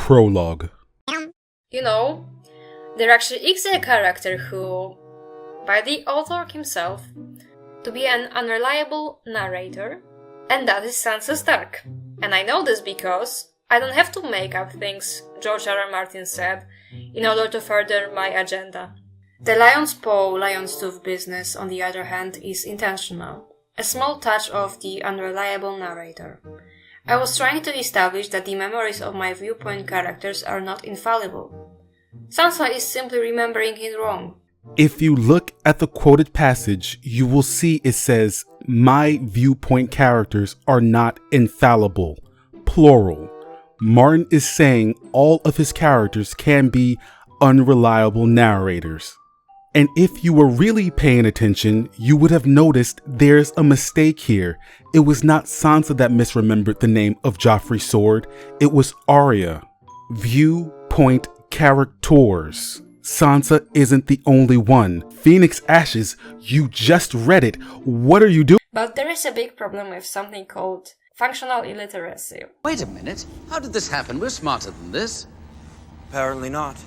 Prologue. You know, there actually is a character who, by the author himself, to be an unreliable narrator, and that is Sansa Stark. And I know this because I don't have to make up things George R. R. Martin said in order to further my agenda. The lion's paw, lion's tooth business, on the other hand, is intentional. A small touch of the unreliable narrator. I was trying to establish that the memories of my viewpoint characters are not infallible. Sansa is simply remembering it wrong. If you look at the quoted passage, you will see it says, "My viewpoint characters are not infallible," plural. Martin is saying all of his characters can be unreliable narrators. And if you were really paying attention, you would have noticed there's a mistake here. It was not Sansa that misremembered the name of Joffrey's sword. It was Arya. Viewpoint characters. Sansa isn't the only one. Phoenix Ashes, you just read it. What are you doing? But there is a big problem with something called functional illiteracy. Wait a minute. How did this happen? We're smarter than this. Apparently not.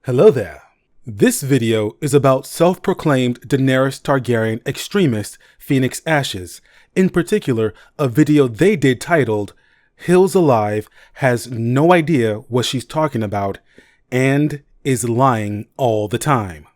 Hello there. This video is about self-proclaimed Daenerys Targaryen extremist Phoenix Ashes. In particular, a video they did titled, "Hills Alive has no idea what she's talking about and is lying all the time."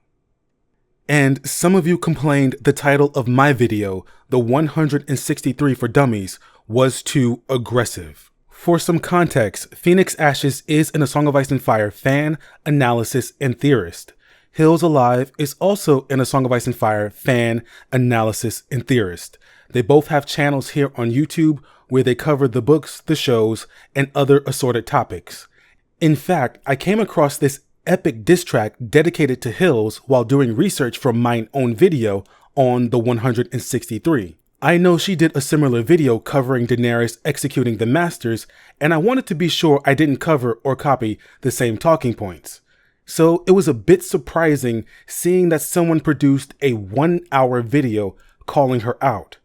And some of you complained the title of my video, the 163 for Dummies, was too aggressive. For some context, Phoenix Ashes is an A Song of Ice and Fire fan, analysis, and theorist. Hills Alive is also an A Song of Ice and Fire fan, analysis, and theorist. They both have channels here on YouTube where they cover the books, the shows, and other assorted topics. In fact, I came across this epic diss track dedicated to Hills while doing research for my own video on the 163. I know she did a similar video covering Daenerys executing the Masters, and I wanted to be sure I didn't cover or copy the same talking points. So it was a bit surprising seeing that someone produced a 1-hour video calling her out.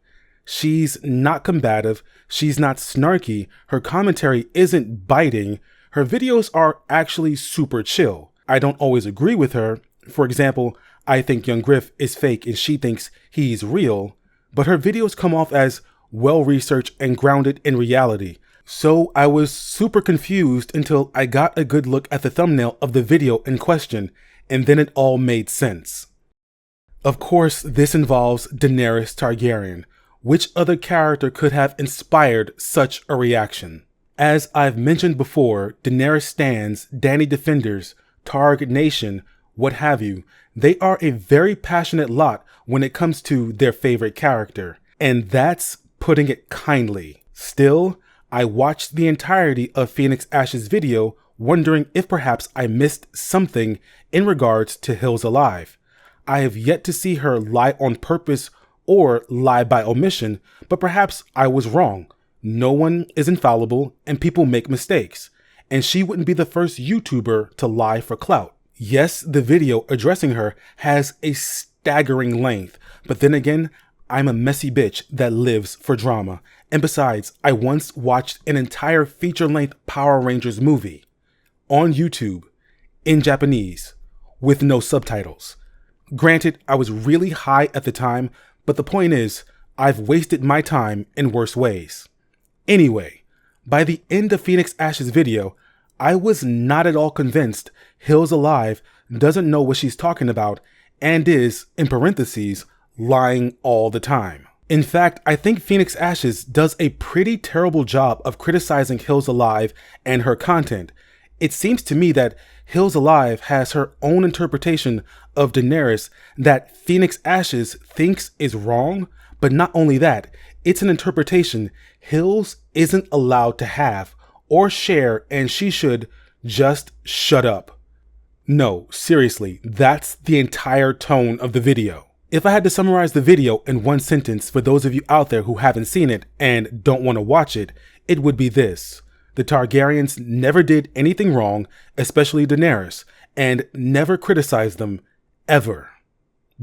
She's not combative, she's not snarky, her commentary isn't biting, her videos are actually super chill. I don't always agree with her. For example, I think Young Griff is fake and she thinks he's real. But her videos come off as well-researched and grounded in reality. So I was super confused until I got a good look at the thumbnail of the video in question, and then it all made sense. Of course, this involves Daenerys Targaryen. Which other character could have inspired such a reaction? As I've mentioned before, Daenerys stans, Dany defenders, Targ Nation, what have you, they are a very passionate lot when it comes to their favorite character, and that's putting it kindly. Still, I watched the entirety of Phoenix Ashes' video wondering if perhaps I missed something in regards to Hills Alive. I have yet to see her lie on purpose or lie by omission, but perhaps I was wrong. No one is infallible and people make mistakes, and she wouldn't be the first YouTuber to lie for clout. Yes, the video addressing her has a staggering length, but then again, I'm a messy bitch that lives for drama. And besides, I once watched an entire feature-length Power Rangers movie on YouTube in Japanese with no subtitles. Granted, I was really high at the time, but the point is, I've wasted my time in worse ways. Anyway, by the end of Phoenix Ashes' video, I was not at all convinced Hills Alive doesn't know what she's talking about and is, in parentheses, lying all the time. In fact, I think Phoenix Ashes does a pretty terrible job of criticizing Hills Alive and her content. It seems to me that Hills Alive has her own interpretation of Daenerys that Phoenix Ashes thinks is wrong, but not only that, it's an interpretation Hills isn't allowed to have or share, and she should just shut up. No, seriously, that's the entire tone of the video. If I had to summarize the video in one sentence for those of you out there who haven't seen it and don't want to watch it, it would be this. The Targaryens never did anything wrong, especially Daenerys, and never criticized them, ever.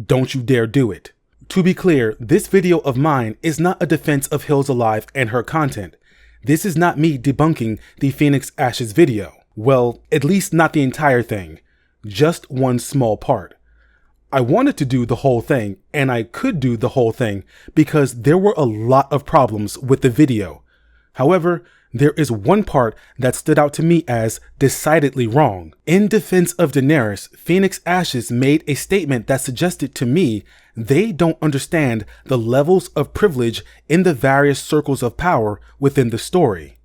Don't you dare do it. To be clear, this video of mine is not a defense of Hills Alive and her content. This is not me debunking the Phoenix Ashes video. Well, at least not the entire thing. Just one small part. I wanted to do the whole thing, and I could do the whole thing because there were a lot of problems with the video. However, there is one part that stood out to me as decidedly wrong. In defense of Daenerys, Phoenix Ashes made a statement that suggested to me they don't understand the levels of privilege in the various circles of power within the story.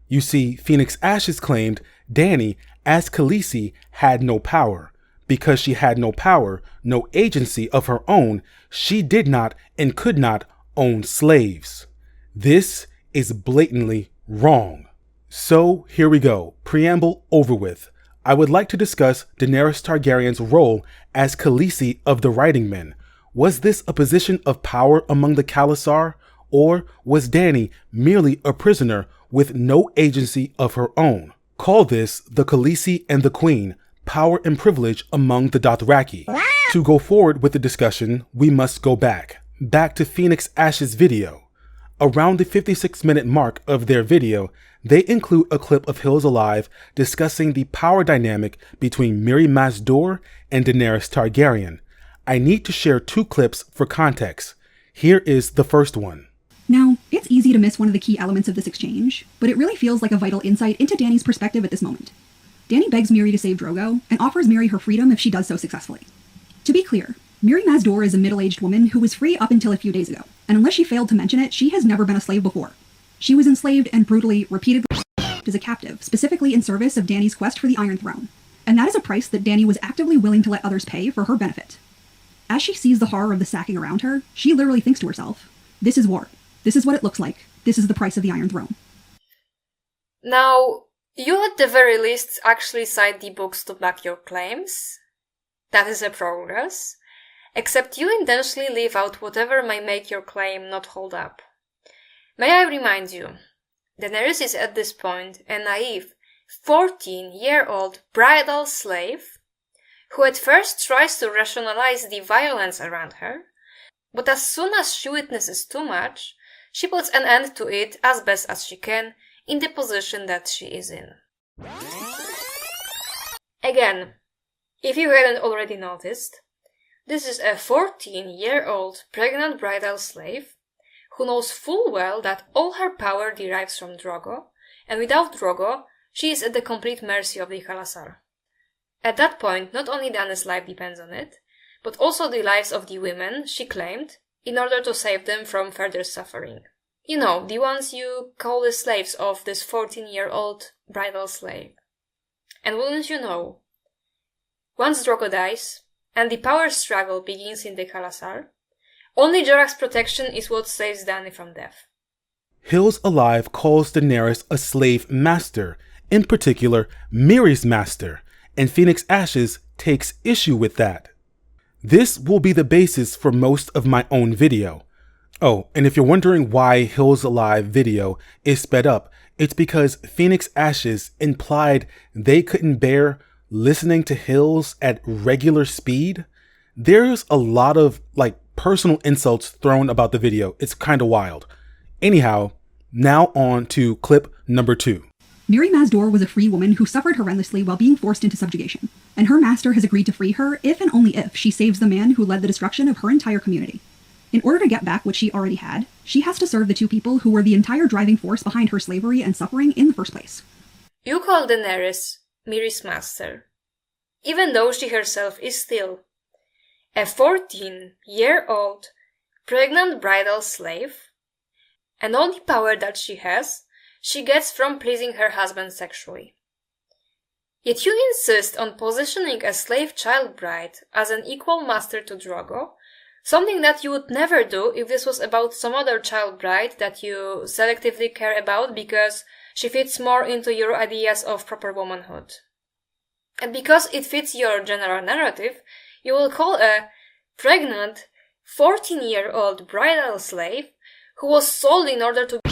You see, Phoenix Ashes claimed Dany, as Khaleesi, had no power. Because she had no power, no agency of her own, she did not and could not own slaves. This is blatantly wrong. So here we go, preamble over with. I would like to discuss Daenerys Targaryen's role as Khaleesi of the Writing Men. Was this a position of power among the Khalasar, or was Dany merely a prisoner with no agency of her own? Call this the Khaleesi and the Queen, power and privilege among the Dothraki. To go forward with the discussion, we must go back to Phoenix Ashes' video. Around the 56-minute mark of their video, they include a clip of Hills Alive discussing the power dynamic between Mirri Maz Duur and Daenerys Targaryen. I need to share two clips for context. Here is the first one. Now, it's easy to miss one of the key elements of this exchange, but it really feels like a vital insight into Dany's perspective at this moment. Dany begs Mirri to save Drogo, and offers Mirri her freedom if she does so successfully. To be clear, Mirri Maz Duur is a middle-aged woman who was free up until a few days ago, and unless she failed to mention it, she has never been a slave before. She was enslaved and brutally, repeatedly as a captive, specifically in service of Dany's quest for the Iron Throne, and that is a price that Dany was actively willing to let others pay for her benefit. As she sees the horror of the sacking around her, she literally thinks to herself, this is war. This is what it looks like. This is the price of the Iron Throne. Now, you at the very least actually cite the books to back your claims. That is a progress. Except you intentionally leave out whatever may make your claim not hold up. May I remind you, Daenerys is at this point a naive, 14-year-old bridal slave who at first tries to rationalize the violence around her, but as soon as she witnesses too much, she puts an end to it as best as she can in the position that she is in. Again, if you hadn't already noticed, this is a 14-year-old pregnant bridal slave who knows full well that all her power derives from Drogo, and without Drogo, she is at the complete mercy of the Khalasar. At that point, not only Dany's life depends on it, but also the lives of the women she claimed in order to save them from further suffering. You know, the ones you call the slaves of this 14-year-old bridal slave. And wouldn't you know, once Drogo dies, and the power struggle begins in the Khalasar, only Jorah's protection is what saves Dany from death. Hills Alive calls Daenerys a slave master, in particular Mirri's master, and Phoenix Ashes takes issue with that. This will be the basis for most of my own video. Oh, and if you're wondering why Hills Alive video is sped up, it's because Phoenix Ashes implied they couldn't bear listening to Hills at regular speed. There's a lot of personal insults thrown about the video. It's kind of wild. Anyhow, now on to clip number 2. Mirri Maz Duur was a free woman who suffered horrendously while being forced into subjugation, and her master has agreed to free her if and only if she saves the man who led the destruction of her entire community. In order to get back what she already had, she has to serve the two people who were the entire driving force behind her slavery and suffering in the first place. You call Daenerys Mirri's master, even though she herself is still a 14-year-old pregnant bridal slave, and all the power that she has, she gets from pleasing her husband sexually. Yet you insist on positioning a slave child bride as an equal master to Drogo, something that you would never do if this was about some other child bride that you selectively care about because she fits more into your ideas of proper womanhood. And because it fits your general narrative, you will call a pregnant 14-year-old bridal slave who was sold in order to be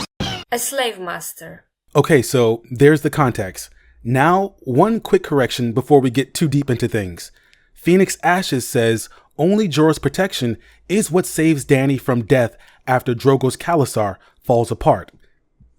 a slave master. Okay, so there's the context. Now, one quick correction before we get too deep into things. Phoenix Ashes says Only Jorah's protection is what saves Dany from death after Drogo's khalasar falls apart.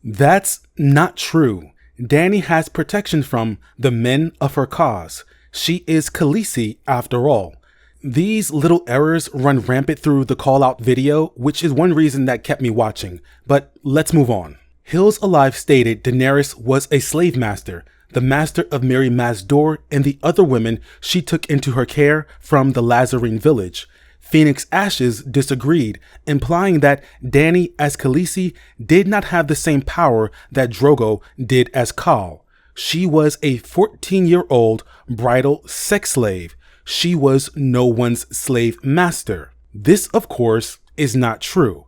That's not true. Dany has protection from the men of her cause. She is Khalessi after all. These little errors run rampant through the call-out video, which is one reason that kept me watching. But let's move on. Hills Alive stated Daenerys was a slave master, the master of Mirri Maz Duur and the other women she took into her care from the Lázarine village. Phoenix Ashes disagreed, implying that Dany as Khaleesi did not have the same power that Drogo did as Khal. She was a 14-year-old bridal sex slave. She was no one's slave master. This, of course, is not true.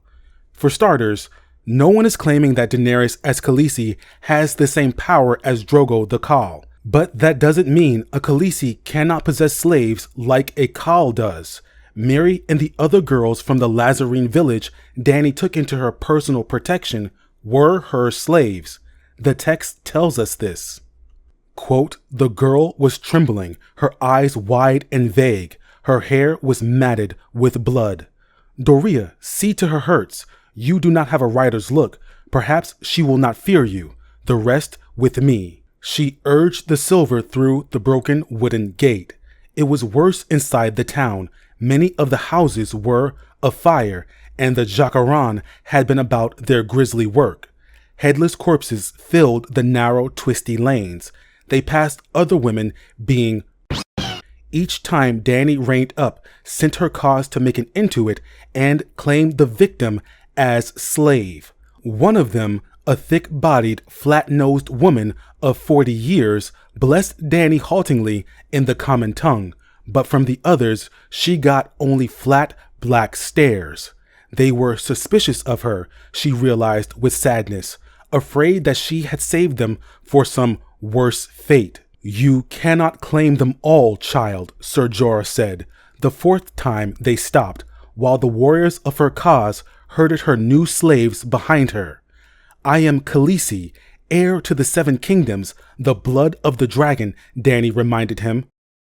For starters, no one is claiming that Daenerys as Khaleesi has the same power as Drogo the Khal. But that doesn't mean a Khaleesi cannot possess slaves like a Khal does. Mirri and the other girls from the Lázarine village Dany took into her personal protection were her slaves. The text tells us this. Quote, "The girl was trembling, her eyes wide and vague. Her hair was matted with blood. Doria, see to her hurts. You do not have a rider's look. Perhaps she will not fear you. The rest with me." She urged the silver through the broken wooden gate. It was worse inside the town. Many of the houses were afire, and the Jacaran had been about their grisly work. Headless corpses filled the narrow, twisty lanes. They passed other women being each time Dany reined up, sent her cause to make an end to it, and claimed the victim as slave. One of them, a thick-bodied, flat-nosed woman of 40 years, blessed Dany haltingly in the common tongue, but from the others she got only flat, black stares. They were suspicious of her, she realized with sadness, afraid that she had saved them for some worse fate. "You cannot claim them all, child," Ser Jorah said, the fourth time they stopped, while the warriors of her cause herded her new slaves behind her. "I am Khaleesi, heir to the 7 kingdoms, the blood of the dragon," Dany reminded him.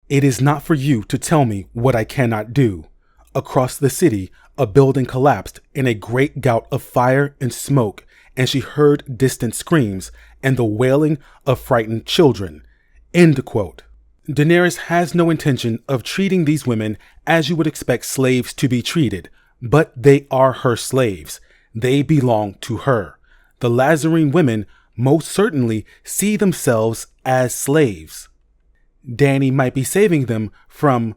"It is not for you to tell me what I cannot do." Across the city, a building collapsed in a great gout of fire and smoke, and she heard distant screams and the wailing of frightened children. End quote. Daenerys has no intention of treating these women as you would expect slaves to be treated, but they are her slaves. They belong to her. The Lázarine women most certainly see themselves as slaves. Dany might be saving them from,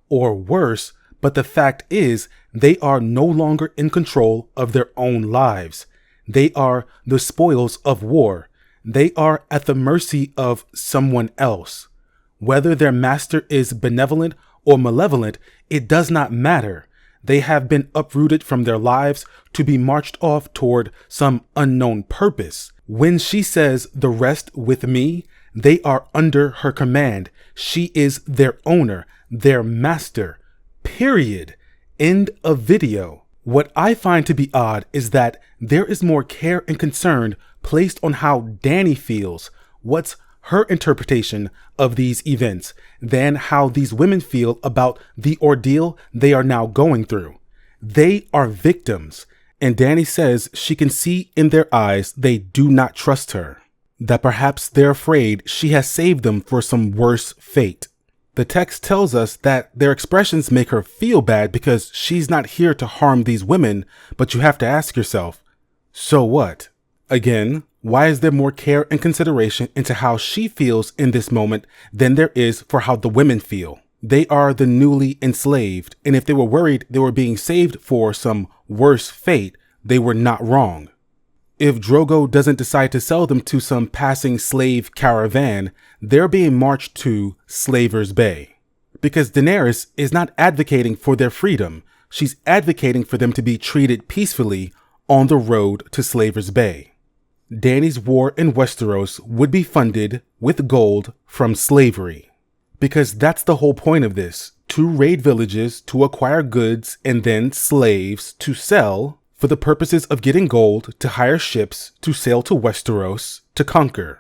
or worse, but the fact is they are no longer in control of their own lives. They are the spoils of war. They are at the mercy of someone else. Whether their master is benevolent or malevolent, it does not matter. They have been uprooted from their lives to be marched off toward some unknown purpose. When she says the rest with me, they are under her command. She is their owner, their master. Period. End of video. What I find to be odd is that there is more care and concern placed on how Dany feels, what's her interpretation of these events, than how these women feel about the ordeal they are now going through. They are victims, and Dany says she can see in their eyes they do not trust her, that perhaps they're afraid she has saved them for some worse fate. The text tells us that their expressions make her feel bad because she's not here to harm these women, but you have to ask yourself, so what? Again, why is there more care and consideration into how she feels in this moment than there is for how the women feel? They are the newly enslaved, and if they were worried they were being saved for some worse fate, they were not wrong. If Drogo doesn't decide to sell them to some passing slave caravan, they're being marched to Slaver's Bay. Because Daenerys is not advocating for their freedom, she's advocating for them to be treated peacefully on the road to Slaver's Bay. Dany's war in Westeros would be funded with gold from slavery. Because that's the whole point of this, to raid villages to acquire goods and then slaves to sell for the purposes of getting gold to hire ships to sail to Westeros to conquer.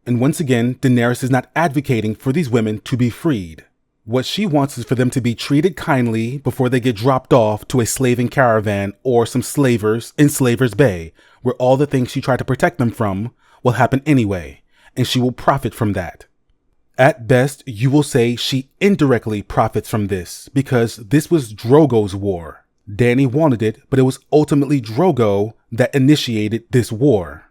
And once again, Daenerys is not advocating for these women to be freed. What she wants is for them to be treated kindly before they get dropped off to a slaving caravan or some slavers in Slaver's Bay, where all the things she tried to protect them from will happen anyway, and she will profit from that. At best, you will say she indirectly profits from this, because this was Drogo's war. Dany wanted it, but it was ultimately Drogo that initiated this war.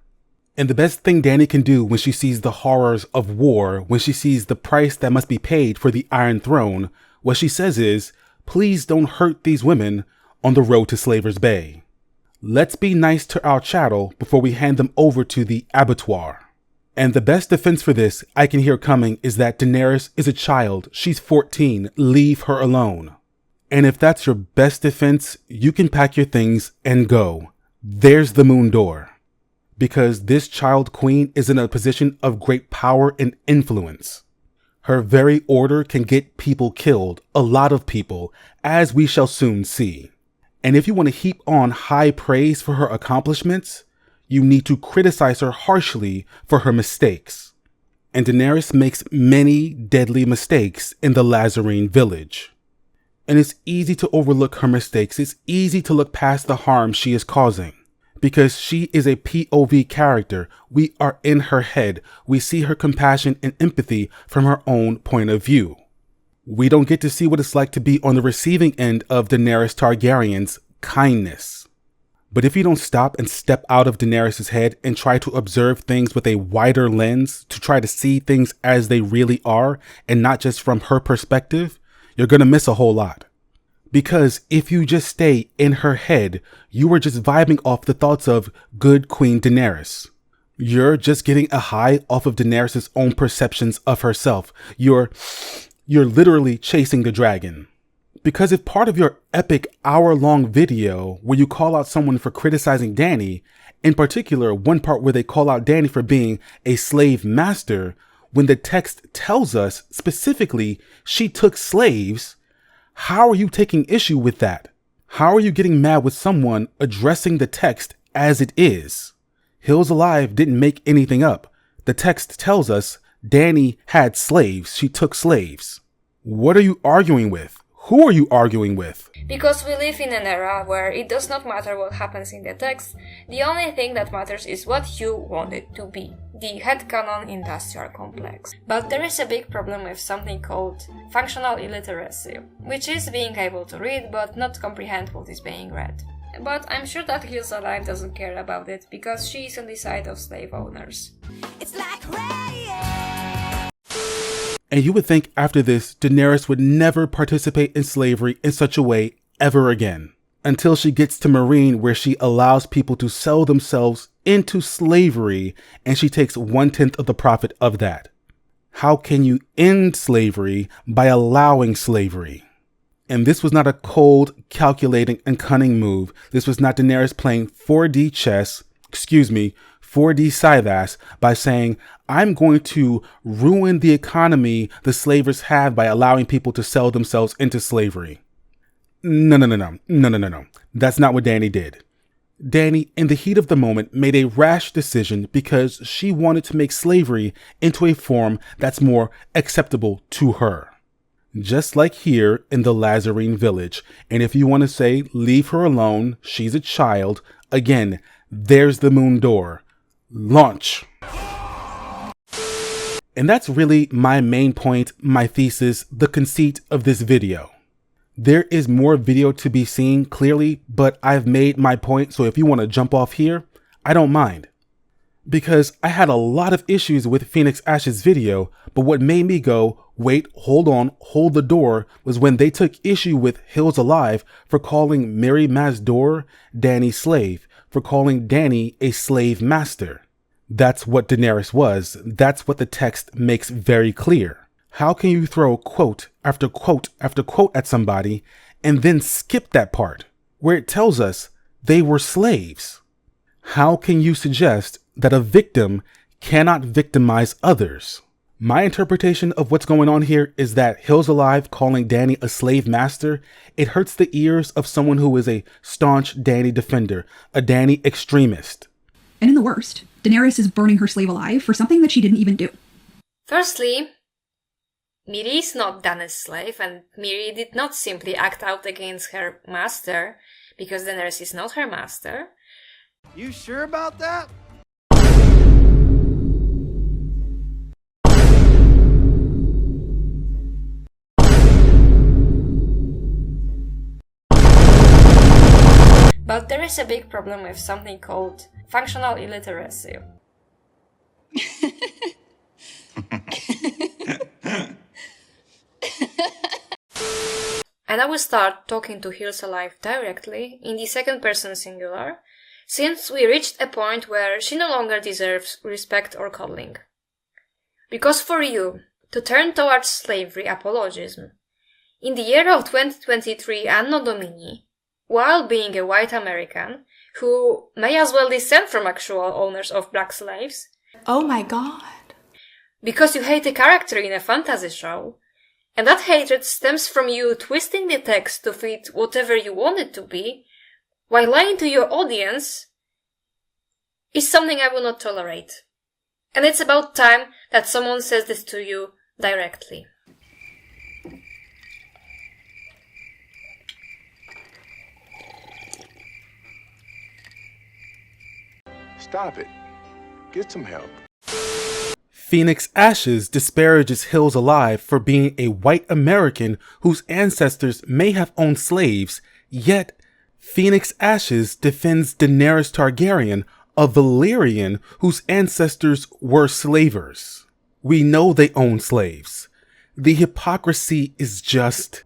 And the best thing Dany can do when she sees the horrors of war, when she sees the price that must be paid for the Iron Throne, what she says is, please don't hurt these women on the road to Slaver's Bay. Let's be nice to our chattel before we hand them over to the abattoir. And the best defense for this I can hear coming is that Daenerys is a child. She's 14. Leave her alone. And if that's your best defense, you can pack your things and go. There's the moon door. Because this child queen is in a position of great power and influence. Her very order can get people killed, a lot of people, as we shall soon see. And if you want to heap on high praise for her accomplishments, you need to criticize her harshly for her mistakes. And Daenerys makes many deadly mistakes in the Lazarene village. And it's easy to overlook her mistakes. It's easy to look past the harm she is causing. Because she is a POV character. We are in her head. We see her compassion and empathy from her own point of view. We don't get to see what it's like to be on the receiving end of Daenerys Targaryen's kindness. But if you don't stop and step out of Daenerys' head and try to observe things with a wider lens, to try to see things as they really are and not just from her perspective, you're going to miss a whole lot. Because if you just stay in her head, you are just vibing off the thoughts of good Queen Daenerys. You're just getting a high off of Daenerys' own perceptions of herself. You're literally chasing the dragon. Because if part of your epic hour-long video where you call out someone for criticizing Dany, in particular one part where they call out Dany for being a slave master, when the text tells us specifically she took slaves, how are you taking issue with that? How are you getting mad with someone addressing the text as it is? Hills Alive didn't make anything up. The text tells us Dany had slaves. She took slaves. What are you arguing with? Who are you arguing with? Because we live in an era where it does not matter what happens in the text, the only thing that matters is what you want it to be. The headcanon industrial complex. But there is a big problem with something called functional illiteracy, which is being able to read but not comprehend what is being read. But I'm sure that Hills Alive doesn't care about it because she is on the side of slave owners. It's like rain. And you would think after this, Daenerys would never participate in slavery in such a way ever again. Until she gets to Meereen, where she allows people to sell themselves into slavery, and she takes 1/10 of the profit of that. How can you end slavery by allowing slavery? And this was not a cold, calculating, and cunning move. This was not Daenerys playing 4D chess, 4D scythe by saying, I'm going to ruin the economy the slavers have by allowing people to sell themselves into slavery. No. That's not what Dany did. Dany, in the heat of the moment, made a rash decision because she wanted to make slavery into a form that's more acceptable to her. Just like here in the Lazarene village. And if you want to say, leave her alone, she's a child, again, there's the moon door. Launch. And that's really my main point, my thesis, the conceit of this video. There is more video to be seen, clearly, but I've made my point, so if you want to jump off here, I don't mind. Because I had a lot of issues with Phoenix Ash's video, but what made me go, wait, hold on, hold the door, was when they took issue with Hills Alive for calling Mary Mazdor Dany's slave, for calling Dany a slave master. That's what Daenerys was. That's what the text makes very clear. How can you throw quote after quote after quote at somebody and then skip that part where it tells us they were slaves? How can you suggest that a victim cannot victimize others? My interpretation of what's going on here is that Hills Alive calling Dany a slave master, it hurts the ears of someone who is a staunch Dany defender, a Dany extremist. And in the worst, Daenerys is burning her slave alive for something that she didn't even do. Firstly, Miri is not Dany's slave, and Miri did not simply act out against her master, because Daenerys is not her master. You sure about that? But there is a big problem with something called functional illiteracy. And I will start talking to Hills Alive directly, in the second person singular, since we reached a point where she no longer deserves respect or coddling. Because for you, to turn towards slavery apologism, in the year of 2023 Anno Domini, while being a white American, who may as well descend from actual owners of black slaves. Oh my god. Because you hate a character in a fantasy show, and that hatred stems from you twisting the text to fit whatever you want it to be, while lying to your audience, is something I will not tolerate. And it's about time that someone says this to you directly. Stop it. Get some help. Phoenix Ashes disparages Hills Alive for being a white American whose ancestors may have owned slaves, yet Phoenix Ashes defends Daenerys Targaryen, a Valyrian whose ancestors were slavers. We know they own slaves. The hypocrisy is just...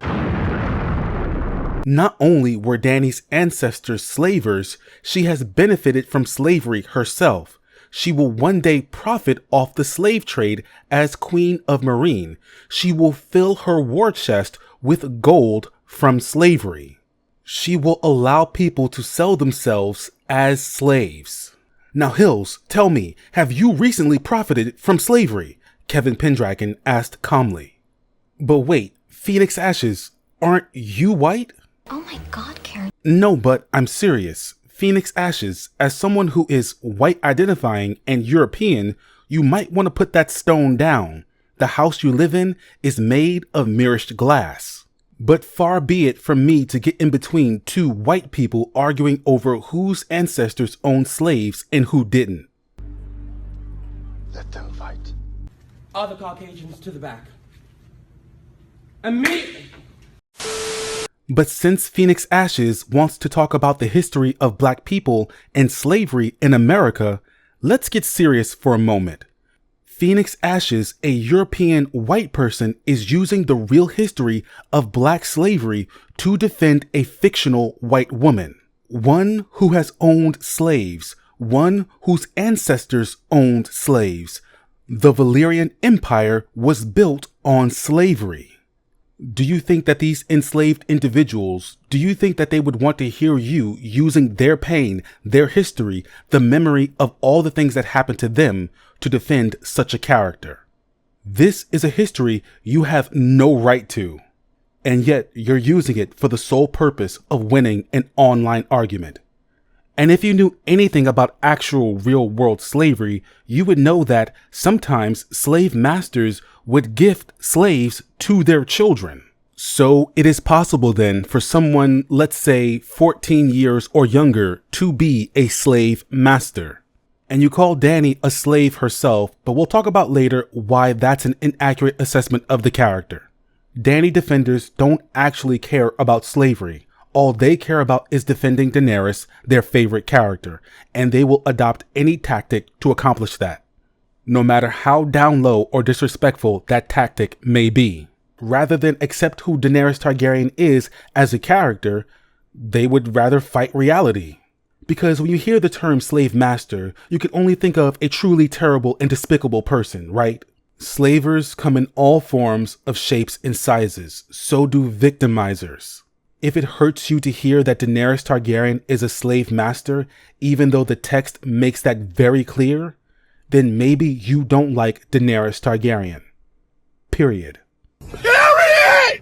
Not only were Dany's ancestors slavers, she has benefited from slavery herself. She will one day profit off the slave trade as Queen of Meereen. She will fill her war chest with gold from slavery. She will allow people to sell themselves as slaves. Now Hills, tell me, have you recently profited from slavery? Kevin Pendragon asked calmly. But wait, Phoenix Ashes, aren't you white? Oh my god, Karen. No, but I'm serious. Phoenix Ashes, as someone who is white identifying and European, you might want to put that stone down. The house you live in is made of mirrored glass. But far be it from me to get in between two white people arguing over whose ancestors owned slaves and who didn't. Let them fight. All the Caucasians to the back. Immediately! But since Phoenix Ashes wants to talk about the history of black people and slavery in America, let's get serious for a moment. Phoenix Ashes, a European white person, is using the real history of black slavery to defend a fictional white woman. One who has owned slaves, one whose ancestors owned slaves. The Valyrian Empire was built on slavery. Do you think that these enslaved individuals, do you think that they would want to hear you using their pain, their history, the memory of all the things that happened to them to defend such a character? This is a history you have no right to, and yet you're using it for the sole purpose of winning an online argument. And if you knew anything about actual real-world slavery, you would know that sometimes slave masters would gift slaves to their children. So it is possible then for someone, let's say 14 years or younger, to be a slave master. And you call Dany a slave herself, but we'll talk about later why that's an inaccurate assessment of the character. Dany defenders don't actually care about slavery. All they care about is defending Daenerys, their favorite character, and they will adopt any tactic to accomplish that, no matter how down low or disrespectful that tactic may be. Rather than accept who Daenerys Targaryen is as a character, they would rather fight reality. Because when you hear the term slave master, you can only think of a truly terrible and despicable person, right? Slavers come in all forms of shapes and sizes, so do victimizers. If it hurts you to hear that Daenerys Targaryen is a slave master, even though the text makes that very clear, then maybe you don't like Daenerys Targaryen. Period. Period!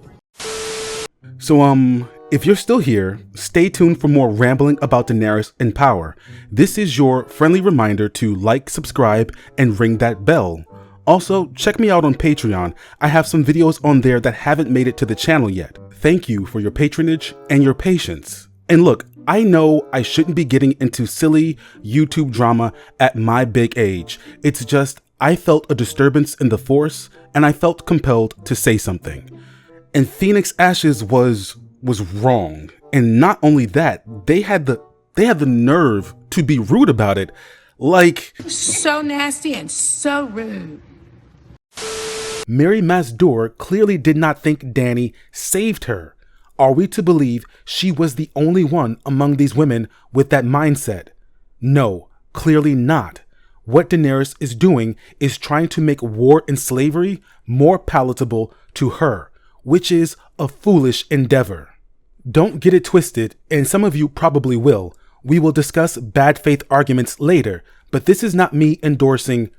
So, if you're still here, stay tuned for more rambling about Daenerys and power. This is your friendly reminder to like, subscribe, and ring that bell. Also, check me out on Patreon. I have some videos on there that haven't made it to the channel yet. Thank you for your patronage and your patience. And look, I know I shouldn't be getting into silly YouTube drama at my big age. It's just, I felt a disturbance in the force and I felt compelled to say something. And Phoenix Ashes was wrong. And not only that, they had the nerve to be rude about it. Like, So nasty and so rude. Mary Masdor clearly did not think Dany saved her. Are we to believe she was the only one among these women with that mindset? No, clearly not. What Daenerys is doing is trying to make war and slavery more palatable to her, which is a foolish endeavor. Don't get it twisted, and some of you probably will. We will discuss bad faith arguments later, but this is not me endorsing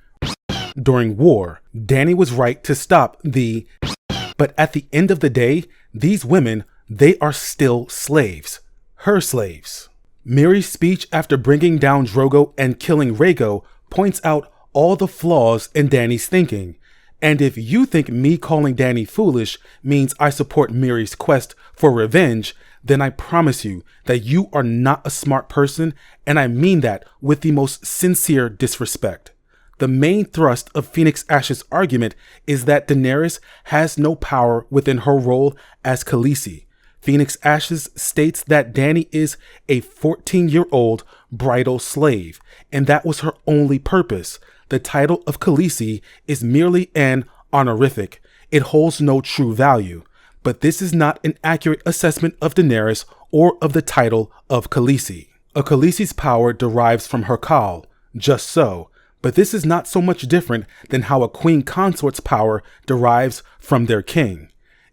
during war. Dany was right to stop but at the end of the day, these women, they are still slaves. Her slaves. Miri's speech after bringing down Drogo and killing Rhaego points out all the flaws in Dany's thinking. And if you think me calling Dany foolish means I support Miri's quest for revenge, then I promise you that you are not a smart person, and I mean that with the most sincere disrespect. The main thrust of Phoenix Ash's argument is that Daenerys has no power within her role as Khaleesi. Phoenix Ashes states that Dany is a 14-year-old bridal slave, and that was her only purpose. The title of Khaleesi is merely an honorific. It holds no true value. But this is not an accurate assessment of Daenerys or of the title of Khaleesi. A Khaleesi's power derives from her Khal, just so, but this is not so much different than how a queen consort's power derives from their king.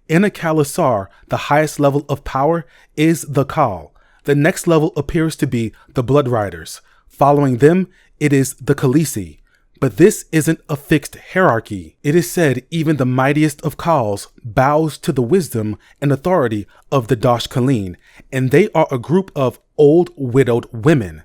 In a Khalasar, the highest level of power is the Khal. The next level appears to be the Blood Riders. Following them, it is the Khaleesi. But this isn't a fixed hierarchy. It is said even the mightiest of Khals bows to the wisdom and authority of the Dosh Khaleen, and they are a group of old widowed women.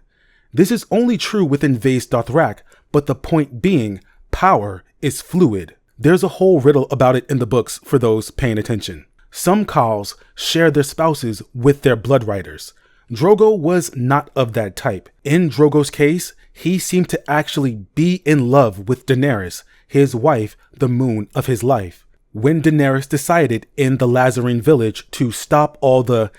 This is only true within Vaes Dothrak, but the point being, power is fluid. There's a whole riddle about it in the books for those paying attention. Some Khals share their spouses with their blood riders. Drogo was not of that type. In Drogo's case, he seemed to actually be in love with Daenerys, his wife, the moon of his life. When Daenerys decided in the Lazarine village to stop all the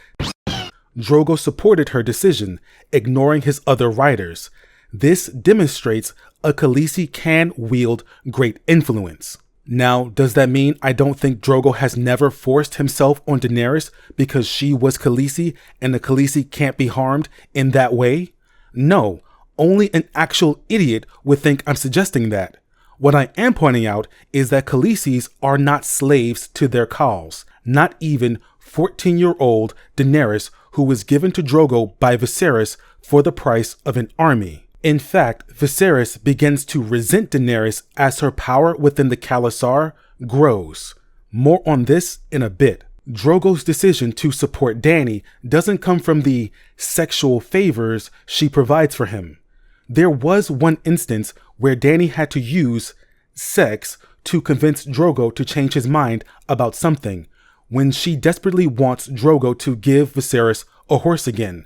Drogo supported her decision, ignoring his other riders. This demonstrates a Khaleesi can wield great influence. Now, does that mean I don't think Drogo has never forced himself on Daenerys because she was Khaleesi and the Khaleesi can't be harmed in that way? No, only an actual idiot would think I'm suggesting that. What I am pointing out is that Khaleesi's are not slaves to their Khals, not even 14-year-old Daenerys, who was given to Drogo by Viserys for the price of an army. In fact, Viserys begins to resent Daenerys as her power within the Khalasar grows. More on this in a bit. Drogo's decision to support Dany doesn't come from the sexual favors she provides for him. There was one instance where Dany had to use sex to convince Drogo to change his mind about something, when she desperately wants Drogo to give Viserys a horse again.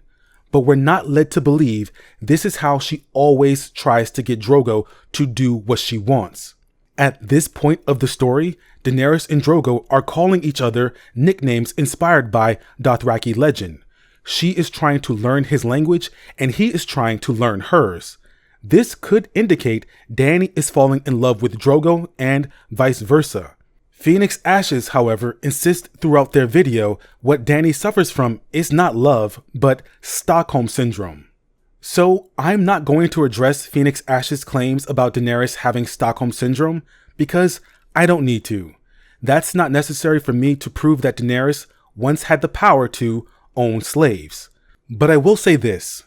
But we're not led to believe this is how she always tries to get Drogo to do what she wants. At this point of the story, Daenerys and Drogo are calling each other nicknames inspired by Dothraki legend. She is trying to learn his language and he is trying to learn hers. This could indicate Dany is falling in love with Drogo and vice versa. Phoenix Ashes, however, insist throughout their video what Dany suffers from is not love, but Stockholm Syndrome. So I'm not going to address Phoenix Ashes' claims about Daenerys having Stockholm Syndrome because I don't need to. That's not necessary for me to prove that Daenerys once had the power to own slaves. But I will say this.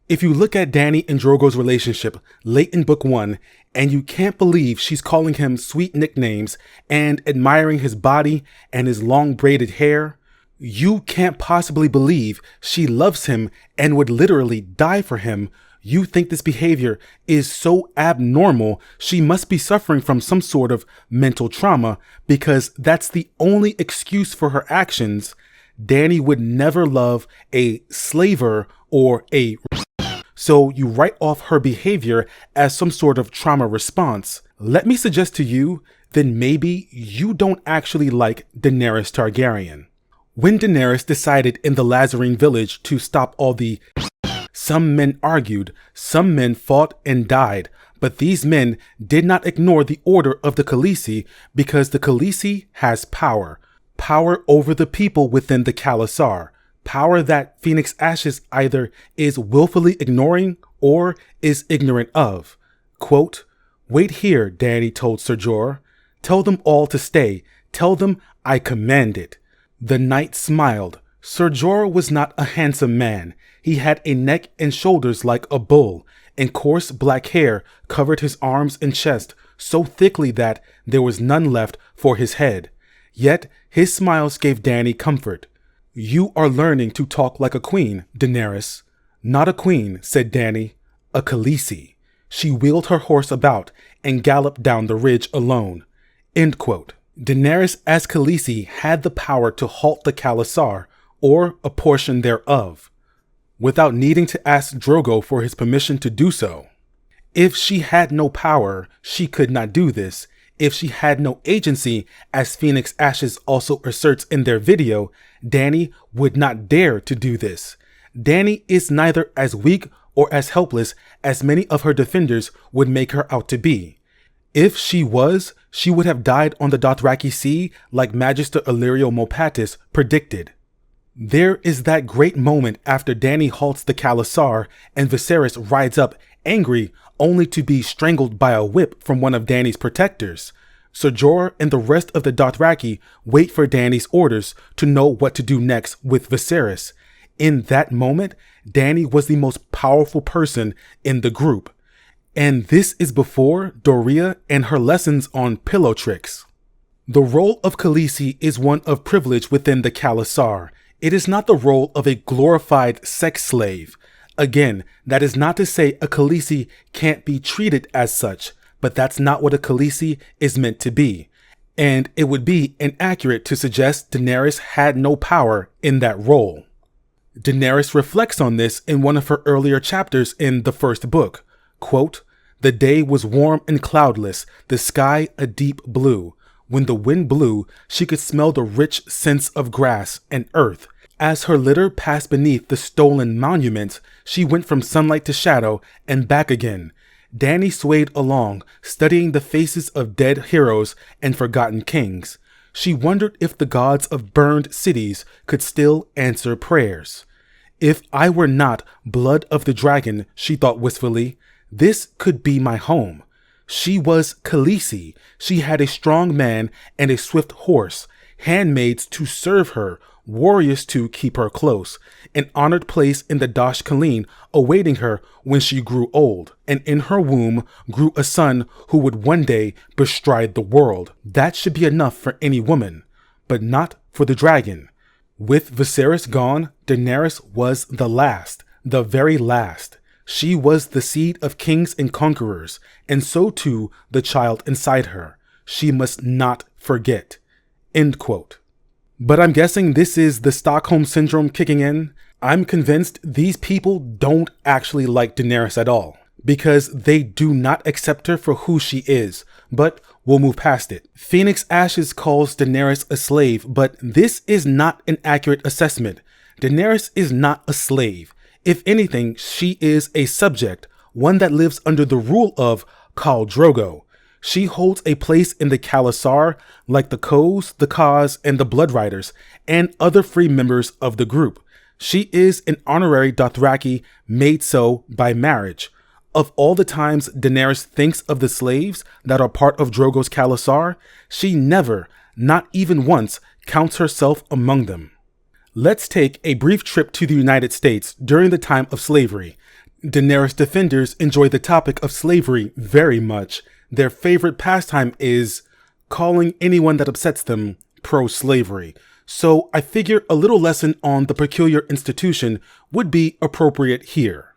If you look at Dany and Drogo's relationship late in book 1 and you can't believe she's calling him sweet nicknames and admiring his body and his long braided hair, You can't possibly believe she loves him and would literally die for him. You think this behavior is so abnormal, she must be suffering from some sort of mental trauma because that's the only excuse for her actions. Dany would never love a slaver or a... So you write off her behavior as some sort of trauma response. Let me suggest to you, then maybe you don't actually like Daenerys Targaryen. When Daenerys decided in the Lazarine village to stop all the... Some men argued, some men fought and died, but these men did not ignore the order of the Khaleesi because the Khaleesi has power. Power over the people within the Khalasar. Power that Phoenix Ashes either is willfully ignoring or is ignorant of. Quote, "Wait here," Dany told Ser Jorah. "Tell them all to stay. Tell them I command it." The knight smiled. Ser Jorah was not a handsome man. He had a neck and shoulders like a bull, and coarse black hair covered his arms and chest so thickly that there was none left for his head. Yet his smiles gave Dany comfort. "You are learning to talk like a queen, Daenerys." "Not a queen," said Dany, "a Khaleesi." She wheeled her horse about and galloped down the ridge alone. End quote. Daenerys as Khaleesi had the power to halt the Khalasar, or a portion thereof, without needing to ask Drogo for his permission to do so. If she had no power, she could not do this. If she had no agency, as Phoenix Ashes also asserts in their video, Dany would not dare to do this. Dany is neither as weak or as helpless as many of her defenders would make her out to be. If she was, she would have died on the Dothraki Sea like Magister Illyrio Mopatis predicted. There is that great moment after Dany halts the Khalasar and Viserys rides up angry only to be strangled by a whip from one of Dany's protectors. Ser Jorah and the rest of the Dothraki wait for Dany's orders to know what to do next with Viserys. In that moment, Dany was the most powerful person in the group. And this is before Doria and her lessons on pillow tricks. The role of Khaleesi is one of privilege within the Khalasar. It is not the role of a glorified sex slave. Again, that is not to say a Khaleesi can't be treated as such, but that's not what a Khaleesi is meant to be. And it would be inaccurate to suggest Daenerys had no power in that role. Daenerys reflects on this in one of her earlier chapters in the first book. Quote, "The day was warm and cloudless, the sky a deep blue. When the wind blew, she could smell the rich scents of grass and earth. As her litter passed beneath the stolen monuments, she went from sunlight to shadow and back again. Dany swayed along, studying the faces of dead heroes and forgotten kings. She wondered if the gods of burned cities could still answer prayers. If I were not blood of the dragon, she thought wistfully, this could be my home. She was Khaleesi. She had a strong man and a swift horse, handmaids to serve her, warriors to keep her close, an honored place in the Dosh Khaleen awaiting her when she grew old, and in her womb grew a son who would one day bestride the world. That should be enough for any woman, but not for the dragon. With Viserys gone, Daenerys was the last, the very last. She was the seed of kings and conquerors, and so too the child inside her. She must not forget." End quote. But I'm guessing this is the Stockholm Syndrome kicking in. I'm convinced these people don't actually like Daenerys at all, because they do not accept her for who she is, but we'll move past it. Phoenix Ashes calls Daenerys a slave, but this is not an accurate assessment. Daenerys is not a slave. If anything, she is a subject, one that lives under the rule of Khal Drogo. She holds a place in the Khalasar like the Khos, the Khas, and the Blood Riders, and other free members of the group. She is an honorary Dothraki made so by marriage. Of all the times Daenerys thinks of the slaves that are part of Drogo's Khalasar, she never, not even once, counts herself among them. Let's take a brief trip to the United States during the time of slavery. Daenerys defenders enjoy the topic of slavery very much. Their favorite pastime is calling anyone that upsets them pro-slavery. so I figure a little lesson on the peculiar institution would be appropriate here.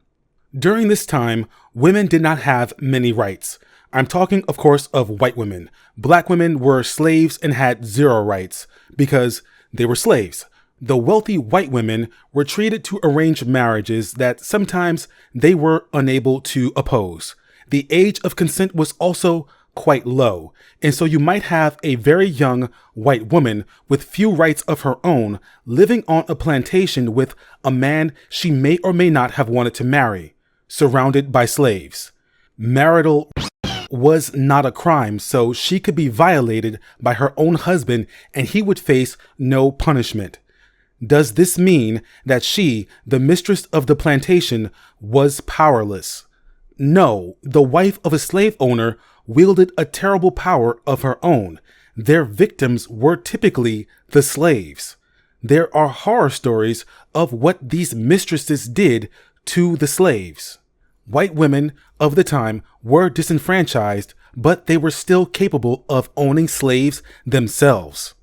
During this time, women did not have many rights. I'm talking, of course, of white women. Black women were slaves and had zero rights because they were slaves. The wealthy white women were treated to arranged marriages that sometimes they were unable to oppose. The age of consent was also quite low, and so you might have a very young white woman with few rights of her own living on a plantation with a man she may or may not have wanted to marry, surrounded by slaves. Marital was not a crime, so she could be violated by her own husband and he would face no punishment. Does this mean that she, the mistress of the plantation, was powerless? No, the wife of a slave owner wielded a terrible power of her own. Their victims were typically the slaves. There are horror stories of what these mistresses did to the slaves. White women of the time were disenfranchised, but they were still capable of owning slaves themselves.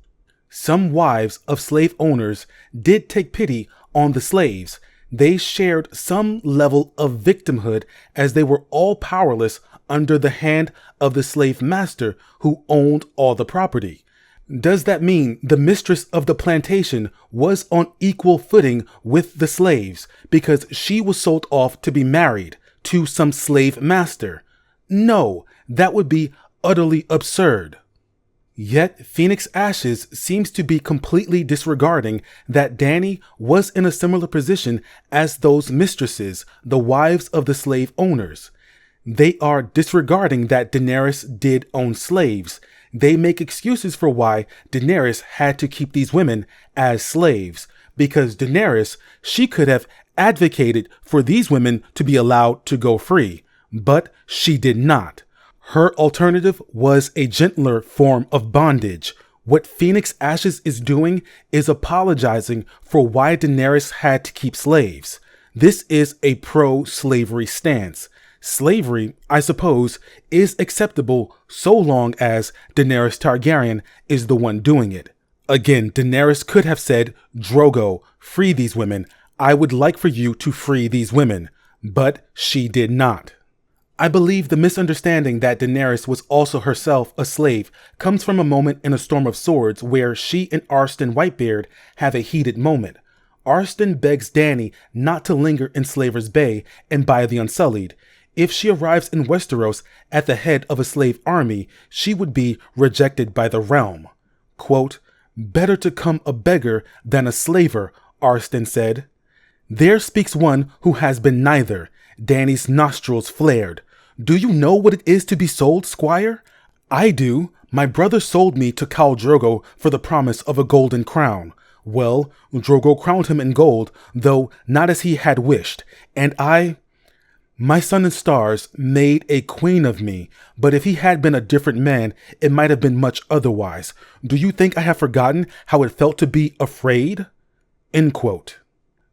Some wives of slave owners did take pity on the slaves. They shared some level of victimhood as they were all powerless under the hand of the slave master who owned all the property. Does that mean the mistress of the plantation was on equal footing with the slaves because she was sold off to be married to some slave master? No, that would be utterly absurd. Yet Phoenix Ashes seems to be completely disregarding that Dany was in a similar position as those mistresses, the wives of the slave owners. They are disregarding that Daenerys did own slaves. They make excuses for why Daenerys had to keep these women as slaves, because Daenerys, she could have advocated for these women to be allowed to go free, but she did not. Her alternative was a gentler form of bondage. What Phoenix Ashes is doing is apologizing for why Daenerys had to keep slaves. This is a pro-slavery stance. Slavery, I suppose, is acceptable so long as Daenerys Targaryen is the one doing it. Again, Daenerys could have said, Drogo, free these women. I would like for you to free these women. But she did not. I believe the misunderstanding that Daenerys was also herself a slave comes from a moment in A Storm of Swords where she and Arstan Whitebeard have a heated moment. Arstan begs Dany not to linger in Slaver's Bay and by the Unsullied. If she arrives in Westeros at the head of a slave army, she would be rejected by the realm. Quote, "Better to come a beggar than a slaver," Arstan said. There speaks one who has been neither. Dany's nostrils flared. Do you know what it is to be sold, squire? I do. My brother sold me to Khal Drogo for the promise of a golden crown. Well, Drogo crowned him in gold, though not as he had wished, and my sun and stars made a queen of me, but if he had been a different man, it might have been much otherwise. Do you think I have forgotten how it felt to be afraid? End quote.